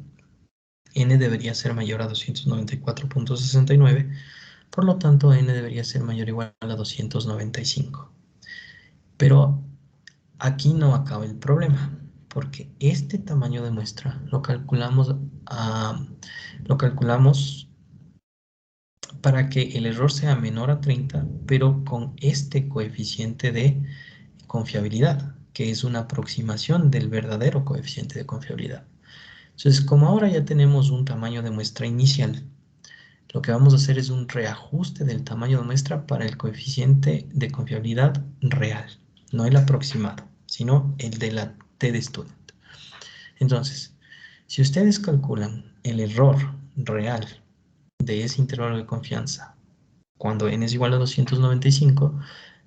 n debería ser mayor a 294.69, por lo tanto n debería ser mayor o igual a 295. Pero aquí no acaba el problema, porque este tamaño de muestra lo calculamos para que el error sea menor a 30, pero con este coeficiente de confiabilidad, que es una aproximación del verdadero coeficiente de confiabilidad. Entonces, como ahora ya tenemos un tamaño de muestra inicial, lo que vamos a hacer es un reajuste del tamaño de muestra para el coeficiente de confiabilidad real, no el aproximado, sino el de la t-student. Entonces, si ustedes calculan el error real de ese intervalo de confianza cuando n es igual a 295,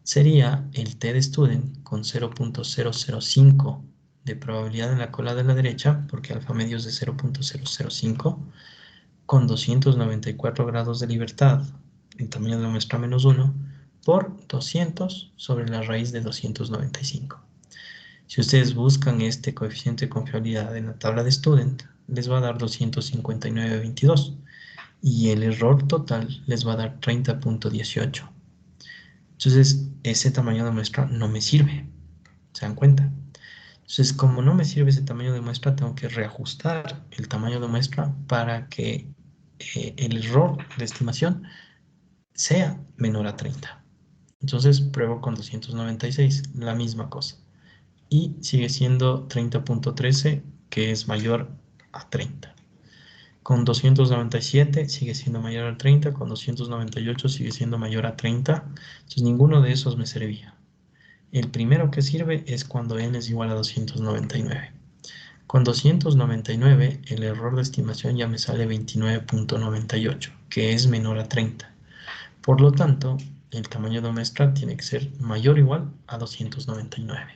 sería el t-student con 0.005 de probabilidad en la cola de la derecha, porque alfa medio es de 0.005, con 294 grados de libertad, el tamaño de la muestra menos 1, por 200 sobre la raíz de 295. Si ustedes buscan este coeficiente de confiabilidad en la tabla de student, les va a dar 259.22 y el error total les va a dar 30.18. Entonces, ese tamaño de muestra no me sirve. ¿Se dan cuenta? Entonces, como no me sirve ese tamaño de muestra, tengo que reajustar el tamaño de muestra para que el error de estimación sea menor a 30. Entonces, pruebo con 296, la misma cosa. Y sigue siendo 30.13, que es mayor a 30. Con 297 sigue siendo mayor a 30, con 298 sigue siendo mayor a 30. Entonces, ninguno de esos me servía. El primero que sirve es cuando n es igual a 299. Con 299, el error de estimación ya me sale 29.98, que es menor a 30. Por lo tanto, el tamaño de muestra tiene que ser mayor o igual a 299.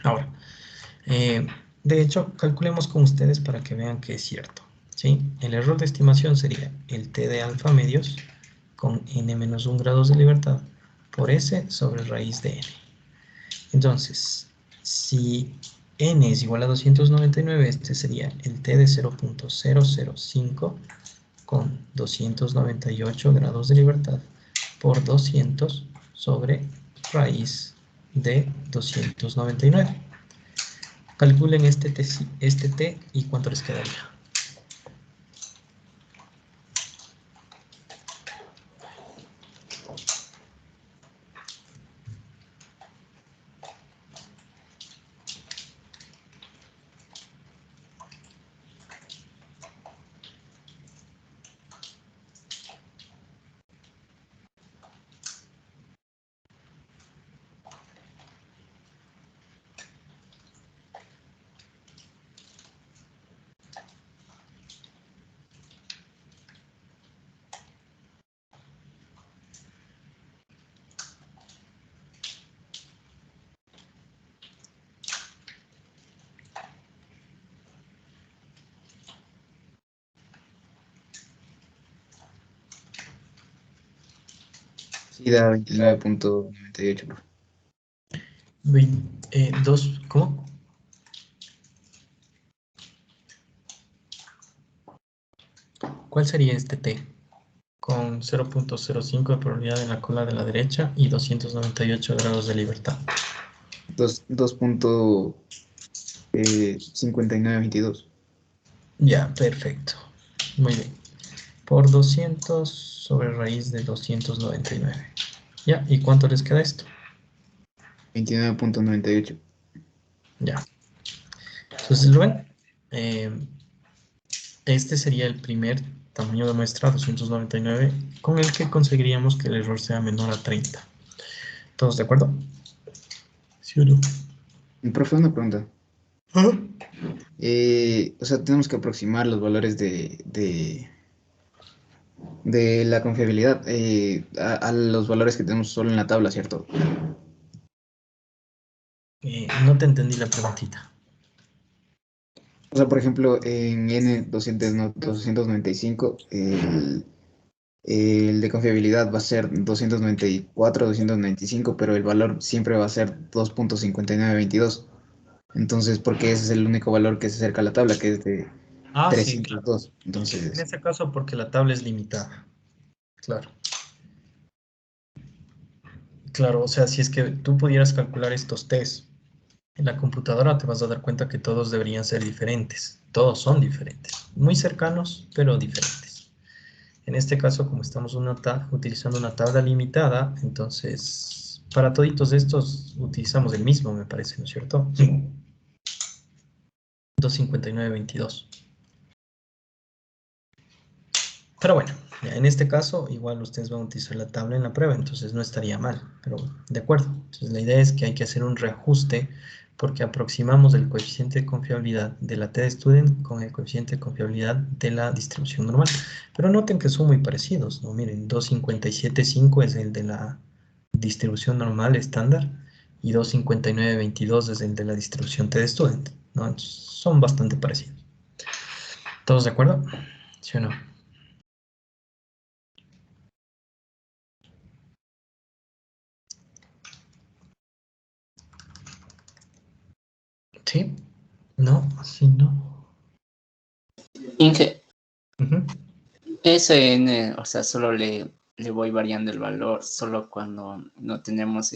Ahora, de hecho, calculemos con ustedes para que vean que es cierto, ¿sí? El error de estimación sería el t de alfa medios con n-1 grados de libertad por s sobre raíz de n. Entonces, si n es igual a 299, este sería el t de 0.005 con 298 grados de libertad por 200 sobre raíz de 299. Calculen este t y cuánto les quedaría. Da 29.98, profe. ¿Cómo? ¿Cuál sería este T? Con 0.05 de probabilidad en la cola de la derecha y 298 grados de libertad. 2.5922. Ya, perfecto. Muy bien. Por 200 sobre raíz de 299. Ya, ¿y cuánto les queda esto? 29.98. Ya. Entonces, Luen, este sería el primer tamaño de muestra, 299, con el que conseguiríamos que el error sea menor a 30. ¿Todos de acuerdo? ¿Sí o no? Profe, una pregunta. Ajá. O sea, tenemos que aproximar los valores de la confiabilidad a los valores que tenemos solo en la tabla, ¿cierto? No te entendí la preguntita. O sea, por ejemplo, en N295, el de confiabilidad va a ser 294, 295, pero el valor siempre va a ser 2.5922. Entonces, porque ese es el único valor que se acerca a la tabla, que es de Ah, sí, claro. 302. En Entonces, este caso, porque la tabla es limitada. Claro. Claro, o sea, si es que tú pudieras calcular estos test en la computadora, te vas a dar cuenta que todos deberían ser diferentes. Todos son diferentes. Muy cercanos, pero diferentes. En este caso, como estamos utilizando una tabla limitada, entonces, para toditos estos utilizamos el mismo, me parece, ¿no es cierto? Sí. 259.22. Pero bueno, ya en este caso, igual ustedes van a utilizar la tabla en la prueba, entonces no estaría mal, pero de acuerdo. Entonces la idea es que hay que hacer un reajuste porque aproximamos el coeficiente de confiabilidad de la T-Student con el coeficiente de confiabilidad de la distribución normal. Pero noten que son muy parecidos, ¿no? Miren, 257.5 es el de la distribución normal estándar y 259.22 es el de la distribución T-Student, ¿no? Entonces, son bastante parecidos. ¿Todos de acuerdo? ¿Sí o no? Sí, no, sí, no. Inge, Ujú. SN, o sea, solo le voy variando el valor solo cuando no tenemos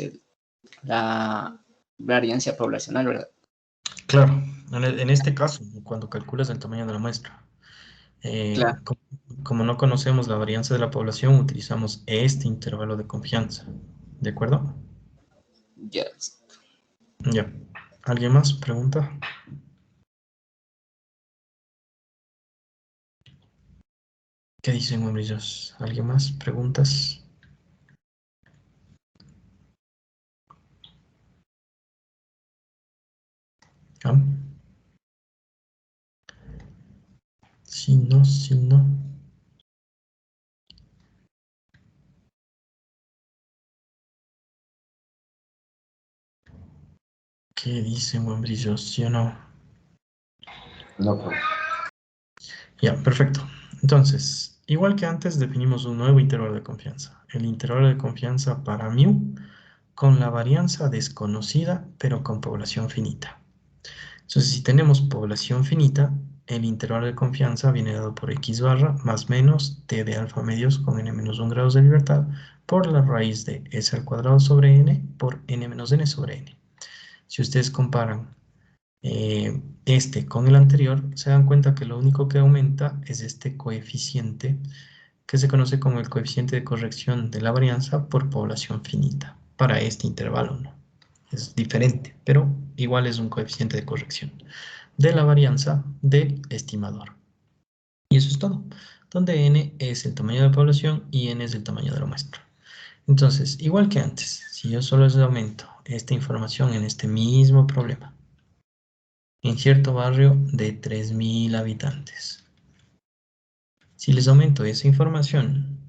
la variancia poblacional, ¿verdad? Claro, en este caso, cuando calculas el tamaño de la muestra, Claro, como no conocemos la varianza de la población, utilizamos este intervalo de confianza. ¿De acuerdo? ya. Ya. ¿Alguien más? ¿Pregunta? ¿Qué dicen, membrillos? ¿Alguien más? ¿Preguntas? ¿Ah? Si no, si no. ¿Qué dicen, membrillos? ¿Sí o no? No, profe. Ya, perfecto. Entonces, igual que antes, definimos un nuevo intervalo de confianza. El intervalo de confianza para mu con la varianza desconocida, pero con población finita. Entonces, si tenemos población finita, el intervalo de confianza viene dado por x barra más menos t de alfa medios con n menos 1 grados de libertad por la raíz de s al cuadrado sobre n por n menos n sobre n. Si ustedes comparan este con el anterior, se dan cuenta que lo único que aumenta es este coeficiente que se conoce como el coeficiente de corrección de la varianza por población finita para este intervalo, ¿no? Es diferente, pero igual es un coeficiente de corrección de la varianza del estimador. Y eso es todo, donde n es el tamaño de la población y n es el tamaño de la muestra. Entonces, igual que antes, si yo solo les aumento esta información en este mismo problema, en cierto barrio de 3.000 habitantes. Si les aumento esa información,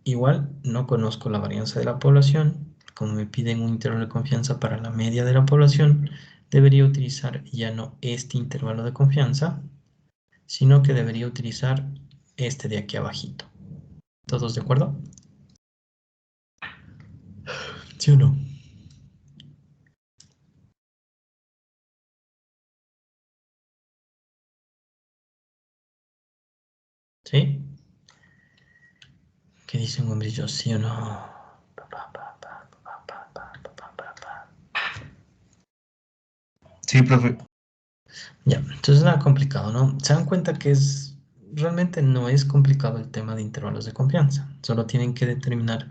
igual no conozco la varianza de la población, como me piden un intervalo de confianza para la media de la población, debería utilizar ya no este intervalo de confianza, sino que debería utilizar este de aquí abajito. ¿Todos de acuerdo? ¿Sí o no? ¿Sí? ¿Qué dicen, hombrillos? ¿Sí o no? Pa, pa, pa, pa, pa, pa, pa, pa, pa, pa. Sí, profe. Ya, entonces nada complicado, ¿no? Se dan cuenta que realmente no es complicado el tema de intervalos de confianza. Solo tienen que determinar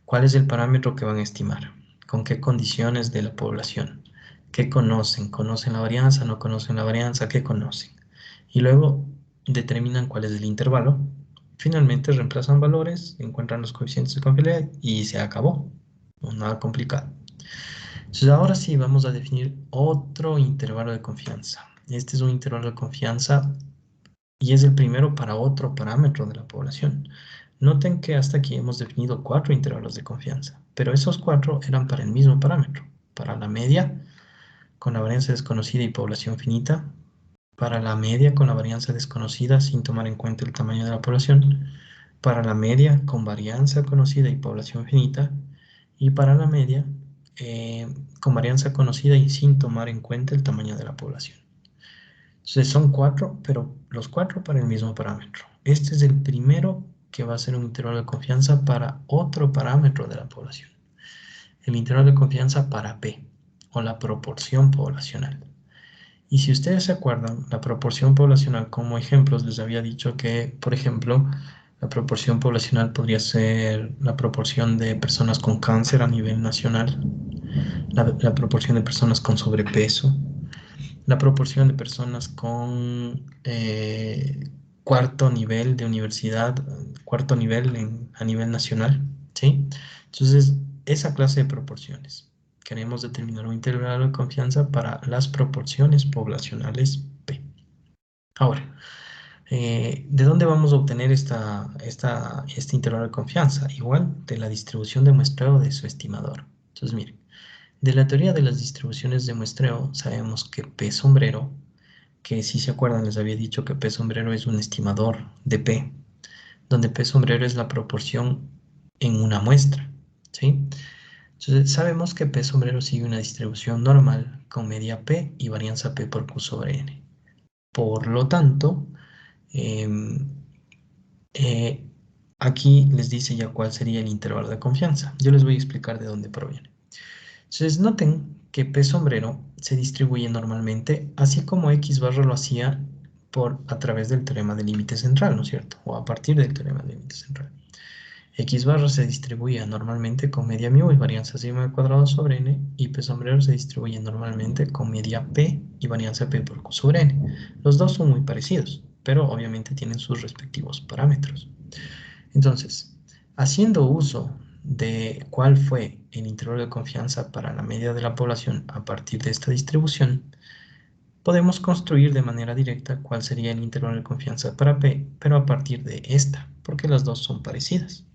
cuál es el parámetro que van a estimar, con qué condiciones de la población, qué conocen, conocen la varianza, no conocen la varianza, qué conocen. Y luego determinan cuál es el intervalo. Finalmente reemplazan valores, encuentran los coeficientes de confiabilidad y se acabó. No, nada complicado. Entonces ahora sí vamos a definir otro intervalo de confianza. Este es un intervalo de confianza y es el primero para otro parámetro de la población. Noten que hasta aquí hemos definido 4 intervalos de confianza, pero esos 4 eran para el mismo parámetro, para la media con la varianza desconocida y población finita, para la media con la varianza desconocida sin tomar en cuenta el tamaño de la población, para la media con varianza conocida y población finita, y para la media con varianza conocida y sin tomar en cuenta el tamaño de la población. Entonces son 4, pero los 4 para el mismo parámetro. Este es el primero que va a ser un intervalo de confianza para otro parámetro de la población. El intervalo de confianza para P, o la proporción poblacional. Y si ustedes se acuerdan, la proporción poblacional, como ejemplos, les había dicho que, por ejemplo, la proporción poblacional podría ser la proporción de personas con cáncer a nivel nacional, la proporción de personas con sobrepeso, la proporción de personas con cuarto nivel de universidad, cuarto nivel a nivel nacional, ¿sí? Entonces, esa clase de proporciones. Queremos determinar un intervalo de confianza para las proporciones poblacionales P. Ahora, ¿de dónde vamos a obtener este intervalo de confianza? Igual de la distribución de muestreo de su estimador. Entonces, miren, de la teoría de las distribuciones de muestreo sabemos que P sombrero, que si se acuerdan les había dicho que P sombrero es un estimador de P, donde P sombrero es la proporción en una muestra, ¿sí? Entonces sabemos que P sombrero sigue una distribución normal con media P y varianza P por Q sobre N. Por lo tanto, em, eh, aquí les dice ya cuál sería el intervalo de confianza. Yo les voy a explicar de dónde proviene. Entonces noten que P sombrero se distribuye normalmente, así como X barra lo hacía a través del teorema del límite central, ¿no es cierto? O a partir del teorema del límite central. X barra se distribuye normalmente con media mu y varianza sigma al cuadrado sobre n, y P sombrero se distribuye normalmente con media P y varianza P por Q sobre n. Los dos son muy parecidos, pero obviamente tienen sus respectivos parámetros. Entonces, haciendo uso de cuál fue el intervalo de confianza para la media de la población a partir de esta distribución, podemos construir de manera directa cuál sería el intervalo de confianza para P, pero a partir de esta, porque las dos son parecidas.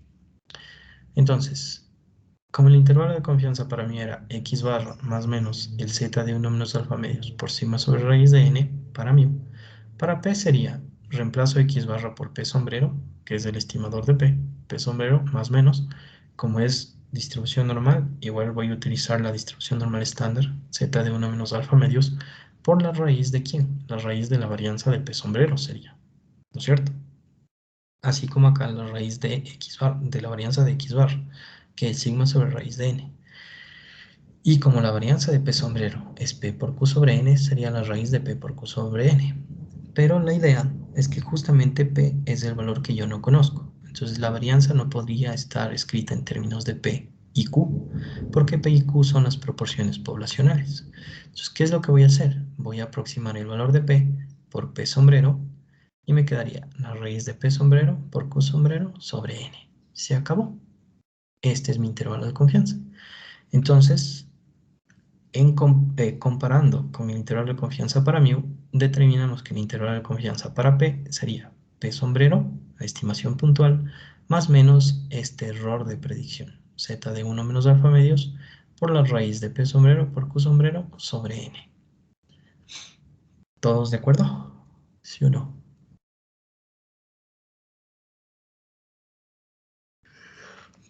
Entonces, como el intervalo de confianza para mí era x barra más menos el z de 1 menos alfa medios por sigma sobre raíz de n para mu, para P sería reemplazo x barra por P sombrero, que es el estimador de P sombrero más menos, como es distribución normal, igual voy a utilizar la distribución normal estándar, z de 1 menos alfa medios, por la raíz de ¿quién? La raíz de la varianza de P sombrero sería, ¿no es cierto? Así como acá la raíz de x bar, de la varianza de x bar, que es sigma sobre raíz de n. Y como la varianza de P sombrero es P por Q sobre N, sería la raíz de P por Q sobre N. Pero la idea es que justamente P es el valor que yo no conozco. Entonces la varianza no podría estar escrita en términos de P y Q, porque P y Q son las proporciones poblacionales. Entonces, ¿qué es lo que voy a hacer? Voy a aproximar el valor de P por P sombrero y me quedaría la raíz de P sombrero por Q sombrero sobre N. Se acabó. Este es mi intervalo de confianza. Entonces, comparando con el intervalo de confianza para mu, determinamos que el intervalo de confianza para P sería P sombrero, la estimación puntual, más menos este error de predicción, z de 1 menos alfa medios, por la raíz de P sombrero por Q sombrero sobre N. ¿Todos de acuerdo? ¿Sí o no?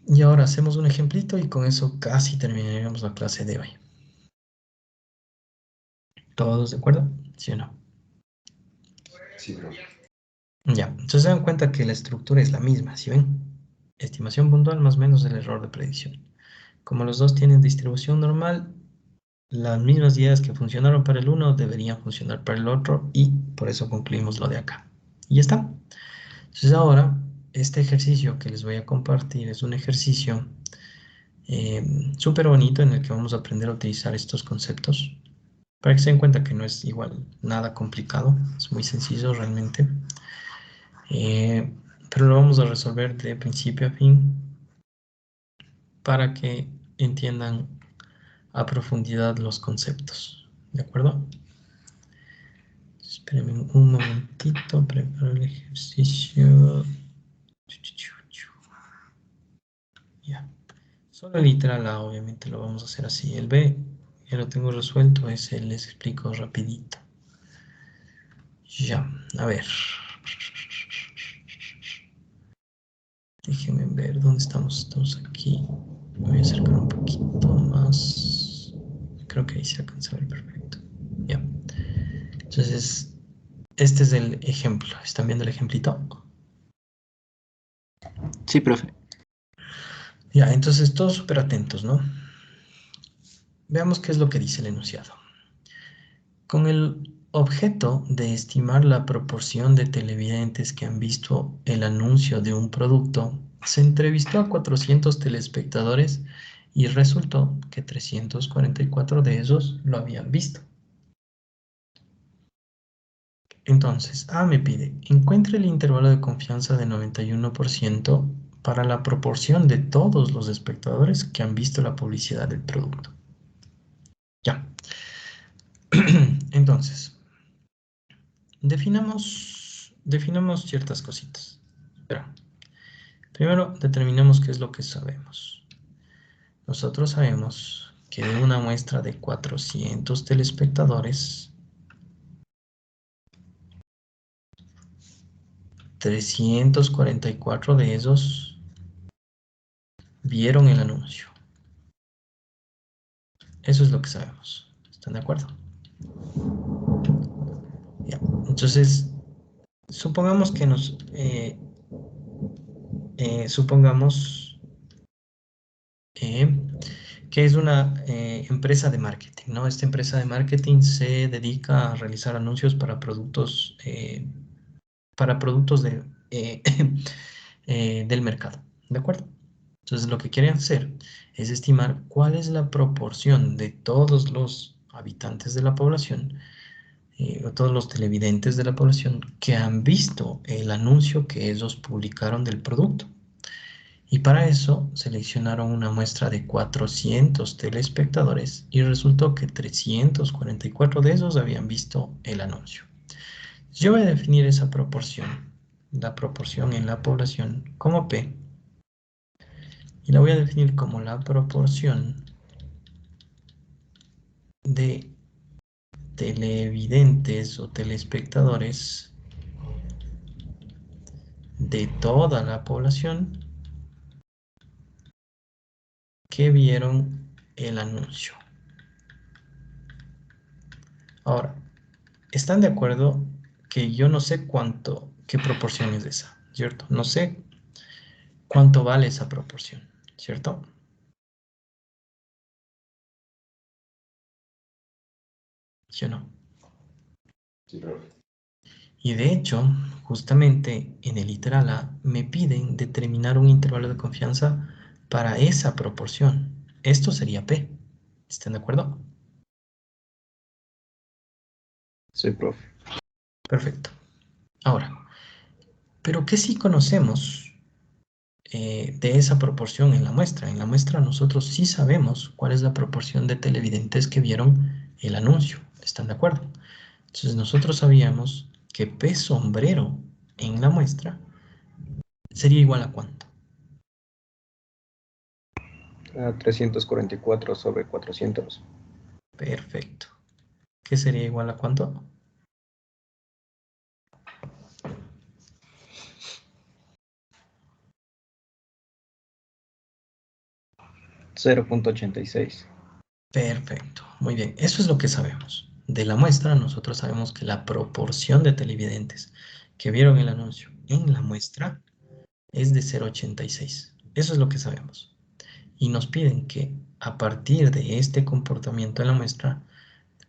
Y ahora hacemos un ejemplito y con eso casi terminaríamos la clase de hoy. ¿Todos de acuerdo? ¿Sí o no? Sí, profe. Ya, entonces se dan cuenta que la estructura es la misma, ¿sí ven? Estimación puntual más o menos el error de predicción. Como los dos tienen distribución normal, las mismas ideas que funcionaron para el uno deberían funcionar para el otro y por eso concluimos lo de acá. Y ya está. Entonces ahora, este ejercicio que les voy a compartir es un ejercicio súper bonito en el que vamos a aprender a utilizar estos conceptos para que se den cuenta que no es igual nada complicado, es muy sencillo realmente. Pero lo vamos a resolver de principio a fin para que entiendan a profundidad los conceptos, ¿de acuerdo? Espérenme un momentito, preparo el ejercicio. Ya. Solo el literal A, obviamente lo vamos a hacer así. El B ya lo tengo resuelto, ese les explico rapidito. Ya, a ver. Déjenme ver dónde estamos. Estamos aquí. Me voy a acercar un poquito más. Creo que ahí se alcanza a ver perfecto. Ya. Entonces, este es el ejemplo. ¿Están viendo el ejemplito? Sí, profe. Ya, entonces todos súper atentos, ¿no? Veamos qué es lo que dice el enunciado. Con el objeto de estimar la proporción de televidentes que han visto el anuncio de un producto, se entrevistó a 400 telespectadores y resultó que 344 de esos lo habían visto. Entonces, A me pide, encuentre el intervalo de confianza de 91% para la proporción de todos los espectadores que han visto la publicidad del producto. Ya. Entonces, definamos ciertas cositas. Espera. Primero, determinemos qué es lo que sabemos. Nosotros sabemos que de una muestra de 400 telespectadores, 344 de esos vieron el anuncio. Eso es lo que sabemos. ¿Están de acuerdo? Ya. Entonces, supongamos que supongamos que es una empresa de marketing, ¿no? Esta empresa de marketing se dedica a realizar anuncios para productos eh, del mercado, ¿de acuerdo? Entonces lo que quieren hacer es estimar cuál es la proporción de todos los habitantes de la población o todos los televidentes de la población que han visto el anuncio que ellos publicaron del producto. Y para eso seleccionaron una muestra de 400 telespectadores y resultó que 344 de esos habían visto el anuncio. Yo voy a definir esa proporción, la proporción en la población, como P, y la voy a definir como la proporción de televidentes o telespectadores de toda la población que vieron el anuncio. Ahora, ¿están de acuerdo que yo no sé qué proporción es esa, ¿cierto? No sé cuánto vale esa proporción, ¿cierto? ¿Sí o no? Sí, profe. Y de hecho, justamente en el literal A me piden determinar un intervalo de confianza para esa proporción. Esto sería P. ¿Están de acuerdo? Sí, profe. Perfecto. Ahora, ¿pero qué sí conocemos de esa proporción en la muestra? En la muestra nosotros sí sabemos cuál es la proporción de televidentes que vieron el anuncio. ¿Están de acuerdo? Entonces nosotros sabíamos que P sombrero en la muestra sería igual a ¿cuánto? A 344 sobre 400. Perfecto. ¿Qué sería igual a cuánto? 0.86. Perfecto, muy bien. Eso es lo que sabemos. De la muestra, nosotros sabemos que la proporción de televidentes que vieron el anuncio en la muestra es de 0.86. Eso es lo que sabemos. Y nos piden que a partir de este comportamiento en la muestra,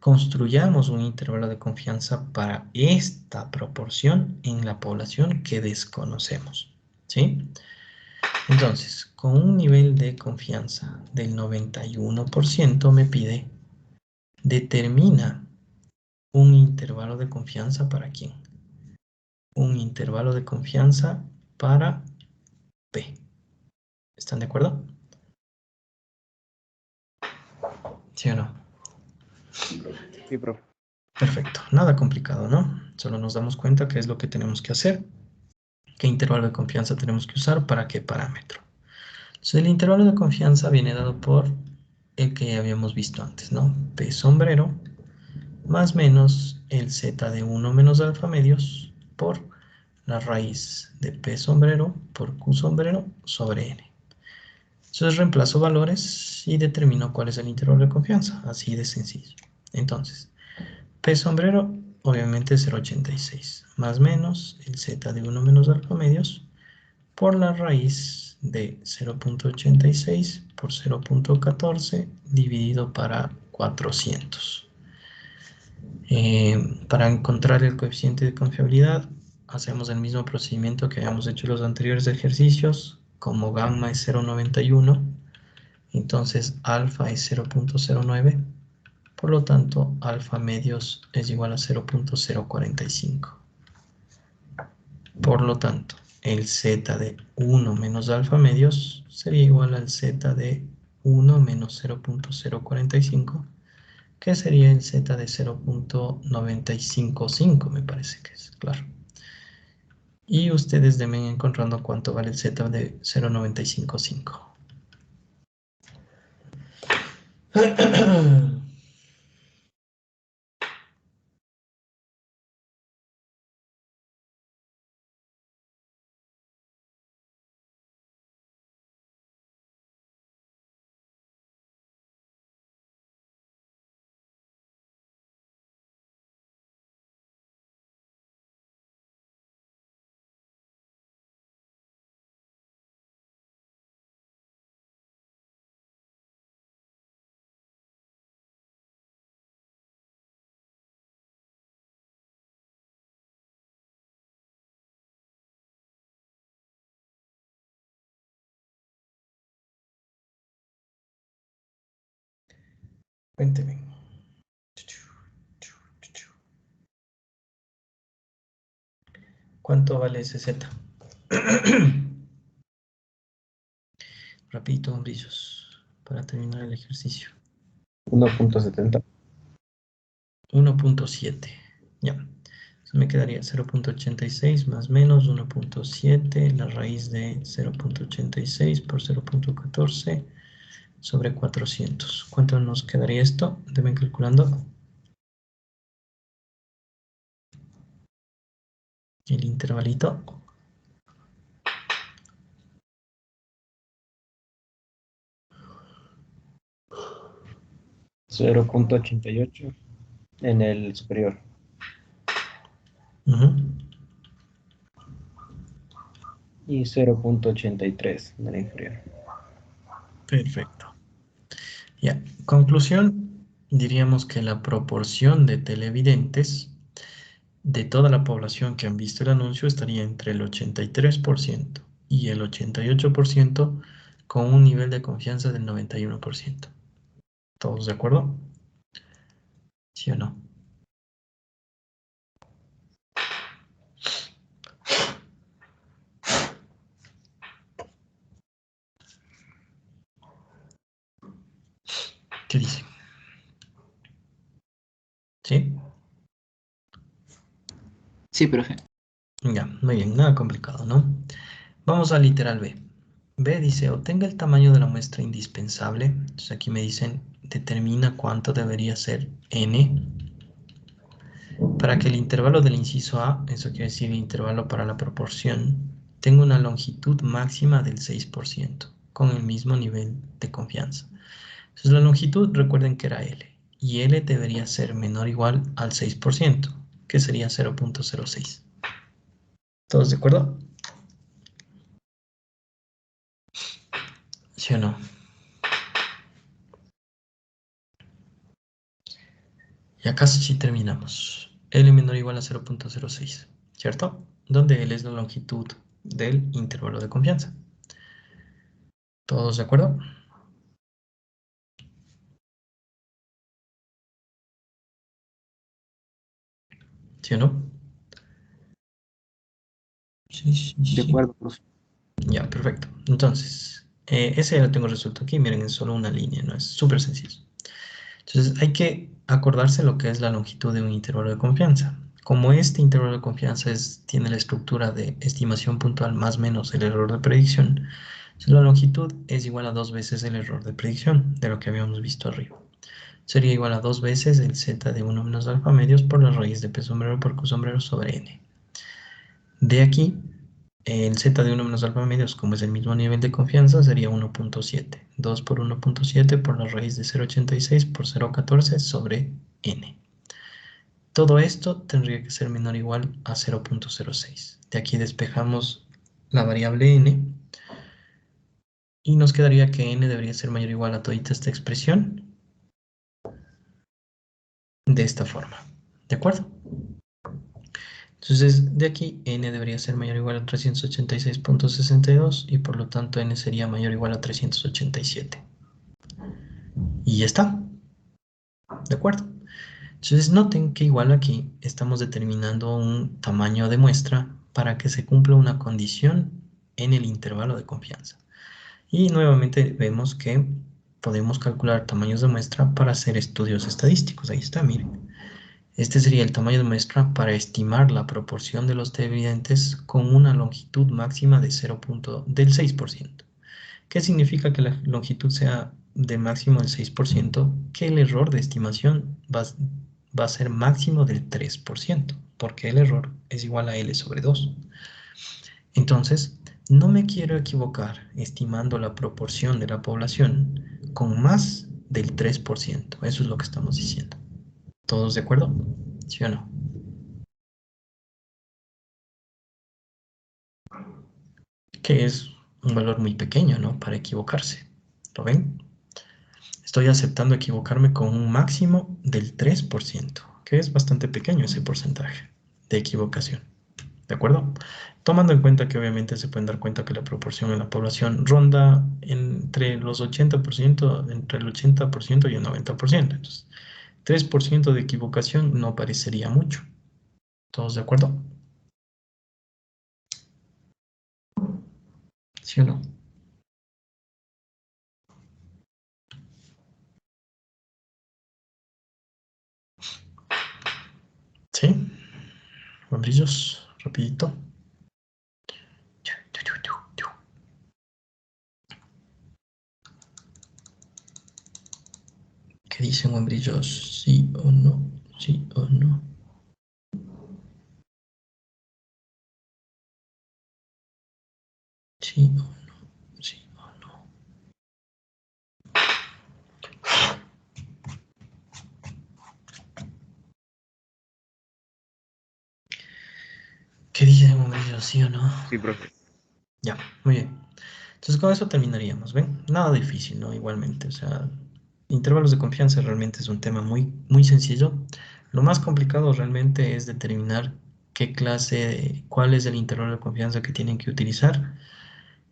construyamos un intervalo de confianza para esta proporción en la población que desconocemos, ¿sí? Entonces, con un nivel de confianza del 91% me pide, determina un intervalo de confianza para quién. Un intervalo de confianza para P. ¿Están de acuerdo? ¿Sí o no? Sí, profe. Sí, profe. Perfecto, nada complicado, ¿no? Solo nos damos cuenta qué es lo que tenemos que hacer, qué intervalo de confianza tenemos que usar para qué parámetro. Entonces, el intervalo de confianza viene dado por el que habíamos visto antes, ¿no? P sombrero más menos el z de 1 menos alfa medios por la raíz de P sombrero por Q sombrero sobre N. Entonces reemplazo valores y determino cuál es el intervalo de confianza, así de sencillo. Entonces, P sombrero obviamente es 0.86, más menos el z de 1 menos alfa medios por la raíz de 0.86 por 0.14 dividido para 400. Para encontrar el coeficiente de confiabilidad, hacemos el mismo procedimiento que habíamos hecho en los anteriores ejercicios. Como gamma es 0.91, entonces alfa es 0.09. Por lo tanto, alfa medios es igual a 0.045. Por lo tanto, el z de 1 menos alfa medios sería igual al z de 1 menos 0.045, que sería el z de 0.955, me parece que es, claro. Y ustedes deben encontrando cuánto vale el z de 0.955. Cuénteme. ¿Cuánto vale ese z? Rapidito, hombrillos, para terminar el ejercicio. 1.70. 1.7. Ya. Entonces me quedaría 0.86 más menos 1.7, la raíz de 0.86 por 0.14 sobre 400. ¿Cuánto nos quedaría esto? Deben calculando. El intervalito. $0.88 en el superior. Y 0.83 en el inferior. Perfecto. Ya, conclusión, diríamos que la proporción de televidentes de toda la población que han visto el anuncio estaría entre el 83% y el 88% con un nivel de confianza del 91%. ¿Todos de acuerdo? ¿Sí o no? ¿Qué dice? ¿Sí? Sí, profe. Ya, muy bien, nada complicado, ¿no? Vamos al literal B. B dice, obtenga el tamaño de la muestra indispensable. Entonces aquí me dicen, determina cuánto debería ser n para que el intervalo del inciso A, eso quiere decir el intervalo para la proporción, tenga una longitud máxima del 6%. con el mismo nivel de confianza. Entonces la longitud, recuerden que era L, y L debería ser menor o igual al 6%, que sería 0.06. ¿Todos de acuerdo? ¿Sí o no? Y acá sí terminamos. L menor o igual a 0.06, ¿cierto? Donde L es la longitud del intervalo de confianza. ¿Todos de acuerdo? ¿Sí o no? Sí. De acuerdo, profe. Ya, perfecto. Entonces, ese ya lo tengo resuelto aquí. Miren, es solo una línea, ¿no? Es súper sencillo. Entonces, hay que acordarse lo que es la longitud de un intervalo de confianza. Como este intervalo de confianza tiene la estructura de estimación puntual más menos el error de predicción, entonces la longitud es igual a 2 veces el error de predicción, de lo que habíamos visto arriba. Sería igual a 2 veces el z de 1 menos alfa medios por la raíz de p sombrero por q sombrero sobre n. De aquí, el z de 1 menos alfa medios, como es el mismo nivel de confianza, sería 1.7. 2 por 1.7 por la raíz de 0.86 por 0.14 sobre n. Todo esto tendría que ser menor o igual a 0.06. De aquí despejamos la variable n y nos quedaría que n debería ser mayor o igual a toda esta expresión de esta forma. ¿De acuerdo? Entonces, de aquí n debería ser mayor o igual a 386.62 y por lo tanto n sería mayor o igual a 387. Y ya está. ¿De acuerdo? Entonces, noten que igual aquí estamos determinando un tamaño de muestra para que se cumpla una condición en el intervalo de confianza. Y nuevamente vemos que podemos calcular tamaños de muestra para hacer estudios estadísticos. Ahí está, miren. Este sería el tamaño de muestra para estimar la proporción de los televidentes con una longitud máxima de del 6%. ¿Qué significa que la longitud sea de máximo del 6%? Que el error de estimación va a ser máximo del 3%, porque el error es igual a L sobre 2. Entonces, no me quiero equivocar estimando la proporción de la población con más del 3%. Eso es lo que estamos diciendo. ¿Todos de acuerdo? ¿Sí o no? Que es un valor muy pequeño, ¿no? Para equivocarse. ¿Lo ven? Estoy aceptando equivocarme con un máximo del 3%, que es bastante pequeño ese porcentaje de equivocación. ¿De acuerdo? Tomando en cuenta que obviamente se pueden dar cuenta que la proporción en la población ronda entre los 80%, entre el 80% y el 90%. Entonces, 3% de equivocación no parecería mucho. ¿Todos de acuerdo? ¿Sí o no? ¿Sí? Brillos, rapidito. ¿Qué dicen, hombrillos? ¿Sí o no? ¿Sí o no? ¿Sí o no? ¿Sí o no? ¿Qué dicen, hombrillos? ¿Sí o no? Sí, profe. Ya, muy bien. Entonces con eso terminaríamos, ¿ven? Nada difícil, ¿no? Igualmente, o sea, intervalos de confianza realmente es un tema muy sencillo. Lo más complicado realmente es determinar cuál es el intervalo de confianza que tienen que utilizar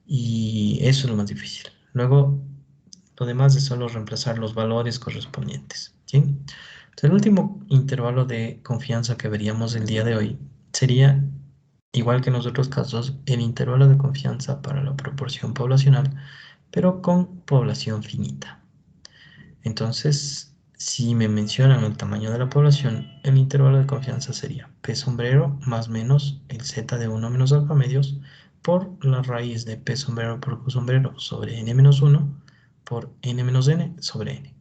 y eso es lo más difícil. Luego, lo demás es solo reemplazar los valores correspondientes, ¿sí? Entonces, el último intervalo de confianza que veríamos el día de hoy sería, igual que en los otros casos, el intervalo de confianza para la proporción poblacional, pero con población finita. Entonces, si me mencionan el tamaño de la población, el intervalo de confianza sería P sombrero más menos el Z de 1 menos alfa medios por la raíz de P sombrero por Q sombrero sobre N menos 1 por N menos N sobre N,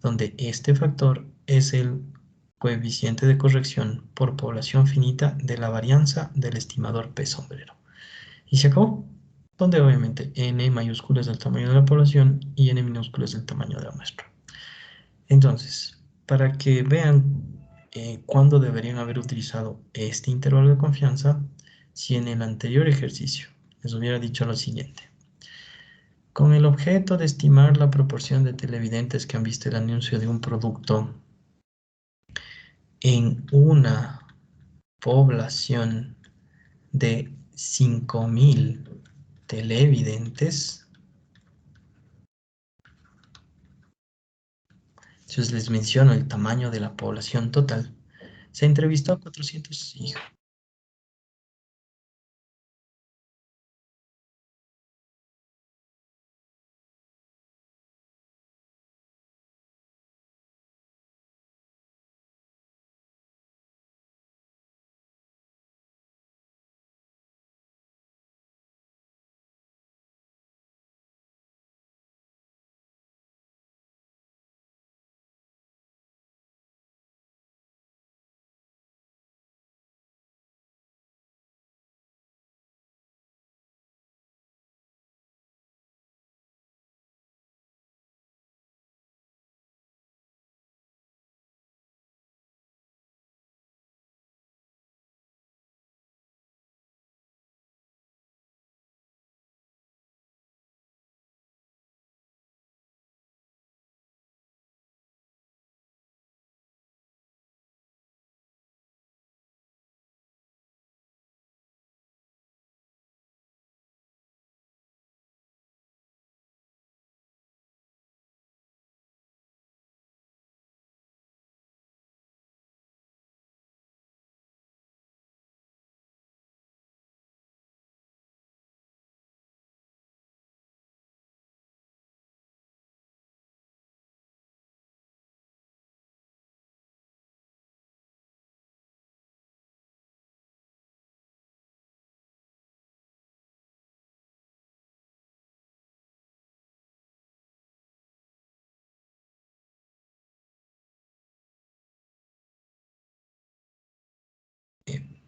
donde este factor es el coeficiente de corrección por población finita de la varianza del estimador P sombrero. Y se acabó. donde obviamente n mayúsculo es el tamaño de la población y n minúsculo es el tamaño de la muestra. Entonces, para que vean cuándo deberían haber utilizado este intervalo de confianza, si en el anterior ejercicio les hubiera dicho lo siguiente: con el objeto de estimar la proporción de televidentes que han visto el anuncio de un producto en una población de 5.000 televidentes, entonces les menciono el tamaño de la población total. Se entrevistó a 400 hijos.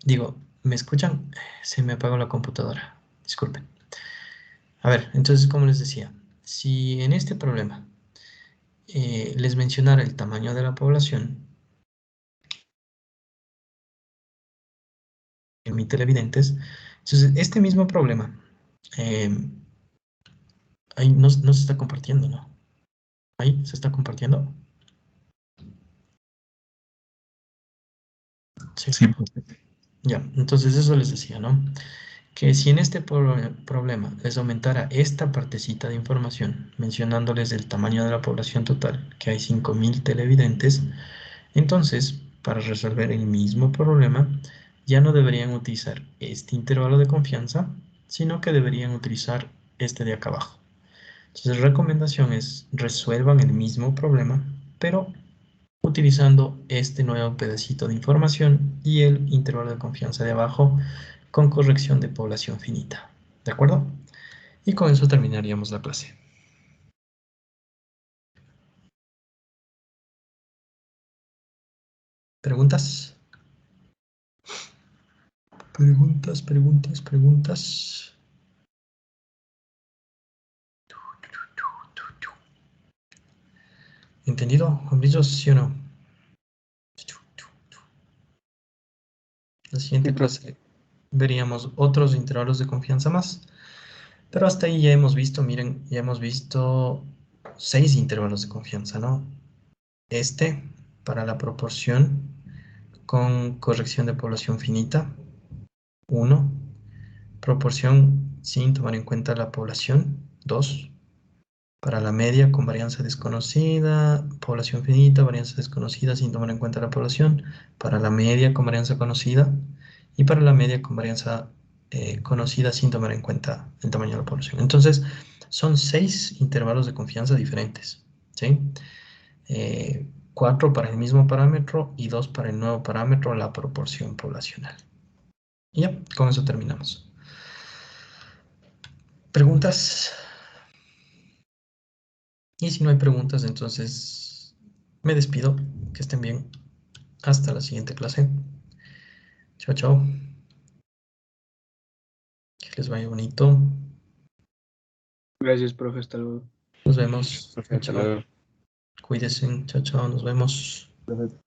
Digo, ¿me escuchan? Se me apagó la computadora. Disculpen. A ver, entonces, como les decía, si en este problema les mencionara el tamaño de la población, en mi televidentes, entonces este mismo problema, ahí no se está compartiendo, ¿no? Ahí se está compartiendo. Sí. Ya, entonces eso les decía, ¿no? Que si en este problema les aumentara esta partecita de información, mencionándoles el tamaño de la población total, que hay 5.000 televidentes, entonces, para resolver el mismo problema, ya no deberían utilizar este intervalo de confianza, sino que deberían utilizar este de acá abajo. Entonces, la recomendación es resuelvan el mismo problema, pero utilizando este nuevo pedacito de información y el intervalo de confianza de abajo con corrección de población finita. ¿De acuerdo? Y con eso terminaríamos la clase. ¿Preguntas? Preguntas. ¿Entendido, hombrillos, sí o no? La siguiente clase veríamos otros intervalos de confianza más. Pero hasta ahí ya hemos visto, miren, ya hemos visto 6 intervalos de confianza, ¿no? Este para la proporción con corrección de población finita, 1. Proporción sin tomar en cuenta la población, 2. Para la media con varianza desconocida, población finita, varianza desconocida sin tomar en cuenta la población. Para la media con varianza conocida y para la media con varianza conocida sin tomar en cuenta el tamaño de la población. Entonces, son 6 intervalos de confianza diferentes, ¿sí? 4 para el mismo parámetro y 2 para el nuevo parámetro, la proporción poblacional. Y ya, con eso terminamos. ¿Preguntas? Y si no hay preguntas, entonces me despido. Que estén bien. Hasta la siguiente clase. Chao, chao. Que les vaya bonito. Gracias, profe. Hasta luego. Nos vemos. Perfecto, Chao. Cuídense. Chao, chao. Nos vemos. perfecto.